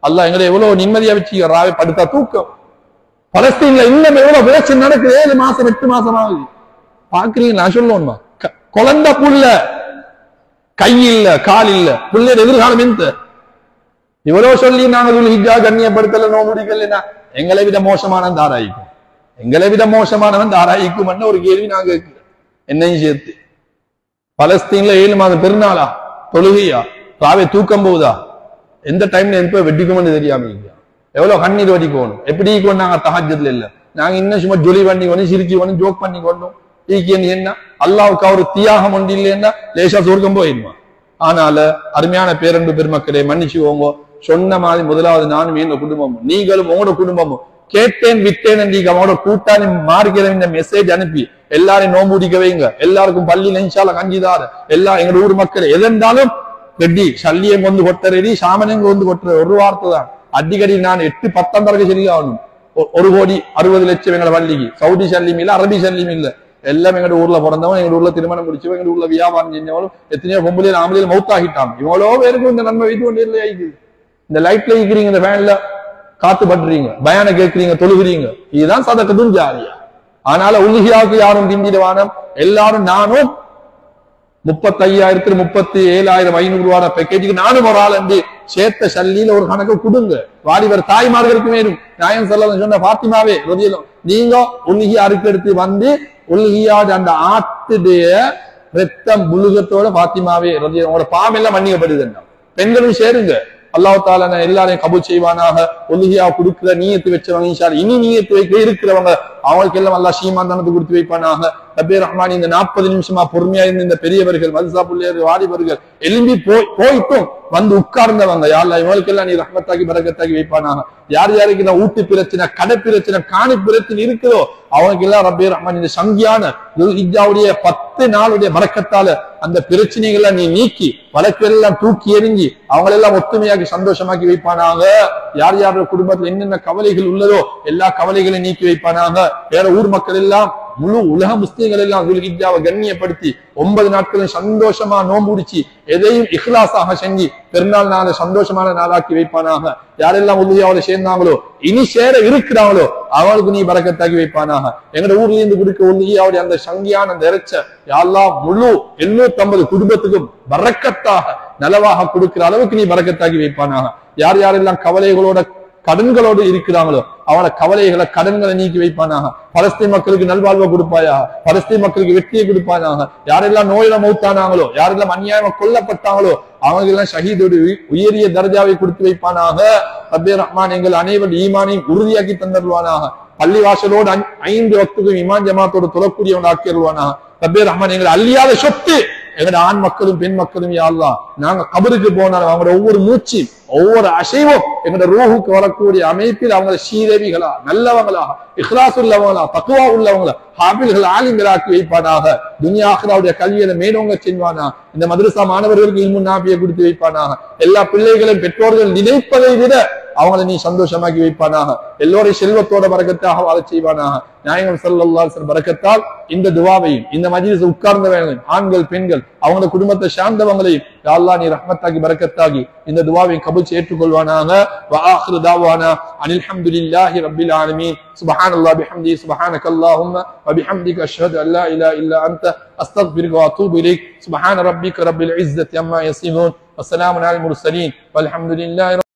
அல்லாஹ் எங்களை எவ்வளவு நிம்மதியா வச்சு ராவை படுத்தா தூக்கம். பலஸ்தீன்ல இன்னும் எவ்வளவு விளைச்சி நடக்குது. 7 மாசம் 8 மாசம் ஆகுது. பாக்குறீங்க நான் சொல்லுவோம்மா குழந்தை புள்ள கை இல்ல கால் இல்ல புள்ள எதிர்காலம் எந்த இவ்வளவு சொல்லி நாங்க துல்ஹிஜ்ஜா கண்ணியப்படுத்தல நோமுடிக்கலன்னா எங்களை விட மோசமானவன் தாராயிக்கும். எங்களை விட மோசமானவன் தாராயிக்கும் ஒரு கேள்வி நாங்க என்னையும் சேர்த்து. பலஸ்தீன்ல 7 மாதம் பெருநாளா தொழுகையா ராவே தூக்கம் போகுதா எந்த டைம்ல எப்ப வெட்டிக்கும்னு தெரியாம எவ்வளவு கண்ணீர் வடிக்கணும். எப்படி ஈக்கணும் நாங்க தஹஜ்ஜுத்ல இல்ல. நாங்க இன்னும் சும்மா ஜொலி பண்ணி கொண்டு சிரிச்சு கொண்டு ஜோக் பண்ணி கொண்டோம். என்ன அல்லாவுக்கு அவரு தியாகம் ஒன்று இல்லைன்னா லேசா சொர்க்கம் போயிடுமா. ஆனால அருமையான பேரன்பு பெருமக்களே மன்னிச்சுவோங்க. சொன்ன மாதிரி முதலாவது நானும் எங்க குடும்பமும் நீங்களும் உங்களோட குடும்பமும் கேட்டேன் விட்டேன் என்று அவனோட கூட்டாளி மார்க்கிற இந்த மெசேஜ் அனுப்பி எல்லாரையும் நோம்பு முடிக்க வைங்க. எல்லாருக்கும் பள்ளியில இன்ஷால்ல கஞ்சிதாரு எல்லா எங்க ஊர் மக்கள் எதென்றாலும் ரெட்டி சல்லியம் கொண்டு கொட்ட ரெடி சாமனையும் கொண்டு கொட்டுற ஒரு வார்த்தை தான். அடிக்கடி நான் 8-10 சொல்லி ஆகணும். 1,60,00,000 எங்களை பள்ளிக்கு சவுதி சல்லியும் இல்ல அரபி சல்லியும் இல்ல. எல்லாம் எங்க ஊர்ல பிறந்தவன் எங்க ஊர்ல திருமணம் முடிச்சவன் எங்க ஊர்ல வியாபாரம் செஞ்சவங்களும் எத்தனையோ பொம்பளையில ஆம்பளையில மௌத்தாகிட்டாங்க. இவ்வளோ பேருக்கும் இந்த நன்மை வைத்து கொண்டே இல்லை. இந்த லைட்ல இருக்கிறீங்க, இந்த வேன்ல காத்து பட்டுறீங்க, பயான கேட்கிறீங்க, தொழுகிறீங்க, இதுதான் சதகத்தும் ஜாரியா. ஆனால உலுஹியாவுக்கு யாரும் திண்டிடுவானம், எல்லாரும் நானும் 35,000 37,500 ரூபாய் பேக்கேஜுக்கு நானும் ஒரு ஆள் என்று சேர்த்த சல்லியில ஒரு கணக்கு கொடுங்க. வாலிபர் தாய்மார்களுக்கு மேலும் நியாயம் சொல்லலாம் சொன்ன பாத்திமாவே ரதியல்லாஹு நீங்க உலுஹியாருக்கு எடுத்து வந்து உலுஹியாட அந்த ஆட்டுடைய ரத்தம் புலுகத்தோட பாத்திமாவே ரதியல்லாஹு உங்களோட பாவெல்லாம் மன்னிக்கப்படுது. பெண்களும் சேருங்க, அல்லாஹ் தஆலா எல்லாரையும் கபூல் செய்வானாக. உலுஹியா கொடுக்கிற நீயத்து வச்சவங்க இன்ஷா அல்லாஹ், இனி நீயத்து வைக்க இருக்கிறவங்க அவங்களுக்கு எல்லாம் அல்லாஹ் ஷீமான்தானத்தை கொடுத்து வைப்பானாக. ரப்பே ரஹ்மான் இந்த 40 நிமிஷமா பொறுமையா இருந்து இந்த பெரியவர்கள் மதுசா புள்ளியர் வாலிபர்கள் எலும்பி போயிட்டும் வந்து உட்கார்ந்தவங்க யா அல்லாஹ் இவங்களுக்கு எல்லாம் நீ ரஹ்மத்தாக்கி பரக்கத்தாக்கி வைப்பானாக. யார் யாருக்கு இந்த ஊட்டு பிரச்சனை, கடை பிரச்சனை, காணி பிரச்சனை இருக்குதோ அவங்களுக்கு எல்லாம் ரப்பே ரஹ்மான் இந்த சங்கியான துல்ஹிஜ்ஜாவுடைய 10 நாளுடைய பரக்கத்தால அந்த பிரச்சனைகளை நீ நீக்கி வழக்கெல்லாம் தூக்கி எறிஞ்சி அவங்களெல்லாம் ஒத்துமையாக்கி சந்தோஷமாக்கி வைப்பானாக. யார் யாரோட குடும்பத்தில் என்னென்ன கவலைகள் உள்ளதோ எல்லா கவலைகளையும் நீக்கி வைப்பானாக. வேற ஊர் மக்கள் எல்லாம் முழு உலக முஸ்லிம்கள் எல்லாம் துல்ஹிஜ்ஜாவை கண்ணியப்படுத்தி 9 நாட்களும் சந்தோஷமா நோம்புடிச்சு எதையும் இஹ்லாஸாக செஞ்சு பெருநாள் நாளை சந்தோஷமான நாளாக்கி வைப்பானாக. யாரெல்லாம் உலுஹியாவோட சேர்ந்தாங்களோ இனி சேர இருக்கிறாங்களோ அவங்களுக்கு நீ பரக்கத்தாக்கி வைப்பானாக. எங்கட ஊர்ல இருந்து கொடுக்க உலுஹியாவுடைய அந்த சங்கியான அந்த இறைச்ச யா அல்லாஹ் முழு 750 குடும்பத்துக்கும் பரக்கத்தாக நலவாக கொடுக்கிற அளவுக்கு நீ பரக்கத்தாக்கி வைப்பானாக. யார் யாரெல்லாம் கவலைகளோட கடன்களோடு இருக்கிறாங்களோ அவனோட கவலைகளை கடன்களை நீக்கி வைப்பானாக. பலஸ்தீன் மக்களுக்கு நல்வாழ்வை கொடுப்பாயாக, பலஸ்தீன் மக்களுக்கு வெற்றியை கொடுப்பானாக. யாரெல்லாம் நோயில மௌத்தானாங்களோ, யாரெல்லாம் அநியாயமா கொல்லப்பட்டாங்களோ அவங்க எல்லாம் ஷஹீதோடு உயரிய தர்ஜாவை கொடுத்து வைப்பானாக. ரப்பே ரஹ்மான் எங்கள் அனைவரும் ஈமானையும் உறுதியாக்கி தந்தருவானாக. பள்ளி வாசலோடு 5 வக்துக்கும் இமான் ஜமாத்தோடு தொழக்கூடியவன் ஆக்கிடுவானாக. ரப்பே ரஹ்மான் எங்கள் அழியாத சொத்து எங்கட ஆண் மக்களும் பெண் மக்களும் யா அல்லாஹ் நாங்க கபருக்கு போனாலும் அவங்களோட ஒவ்வொரு மூச்சு ஒவ்வொரு அசைவும் எங்களோட ரூஹுக்கு வரக்கூடிய அமைப்பில் அவங்க சீதேவிகளா நல்லவங்களா இஹ்லாஸ் உள்ளவங்களா தக்வா உள்ளவங்களா ஹாபில்கள் ஆலிம்களாக்கி வைப்பானாக. துனியா ஆখিরাவுடைய கல்வியில மேலோங்க செல்வானா. இந்த மதரசா மாணவர்களுக்கு இல்மு நாபியை கொடுத்து வைப்பானாக. எல்லா பிள்ளைகளையும் பெற்றோர்கள் நினைப்பதை விட அவங்களை நீ சந்தோஷமாக்கி வைப்பானாக. எல்லோரையும் செல்வத்தோட பரக்கத்தாக வாழ செய்வானாக. நாயகம் ஸல்லல்லாஹு அலைஹி வஸல்லம் பரக்கத்தால் இந்த துஆவையும் இந்த மஜ்லிஸ் உட்கார்ந்தவங்களையும் ஆண்கள் பெண்கள் அவங்க குடும்பத்தை சார்ந்தவங்களையும் யா அல்லாஹ் நீ ரஹ்மத்தாக்கி பரக்கத்தாக்கி இந்த துஆவை கபூல் ஏற்றுக்கொள்வானாக. வ ஆகிரு தாவானா அனில் ஹம்துலில்லாஹி ரப்பில் ஆலமீன். சுப்ஹானல்லாஹி பிஹம்திஹி சுப்ஹானக்கல்லாஹும்ம வ பிஹம்திக அஷ்ஹது அன் லா இலாஹா இல்லா அன்த அஸ்தக்ஃபிருக வ அத்தூபு இலைக். சுப்ஹான ரப்பிக ரப்பில் இஸ்ஸத்தி அம்மா யசிஃபூன் வ ஸலாமுன் அலல் முர்ஸலீன் வல்ஹம்துலில்லாஹி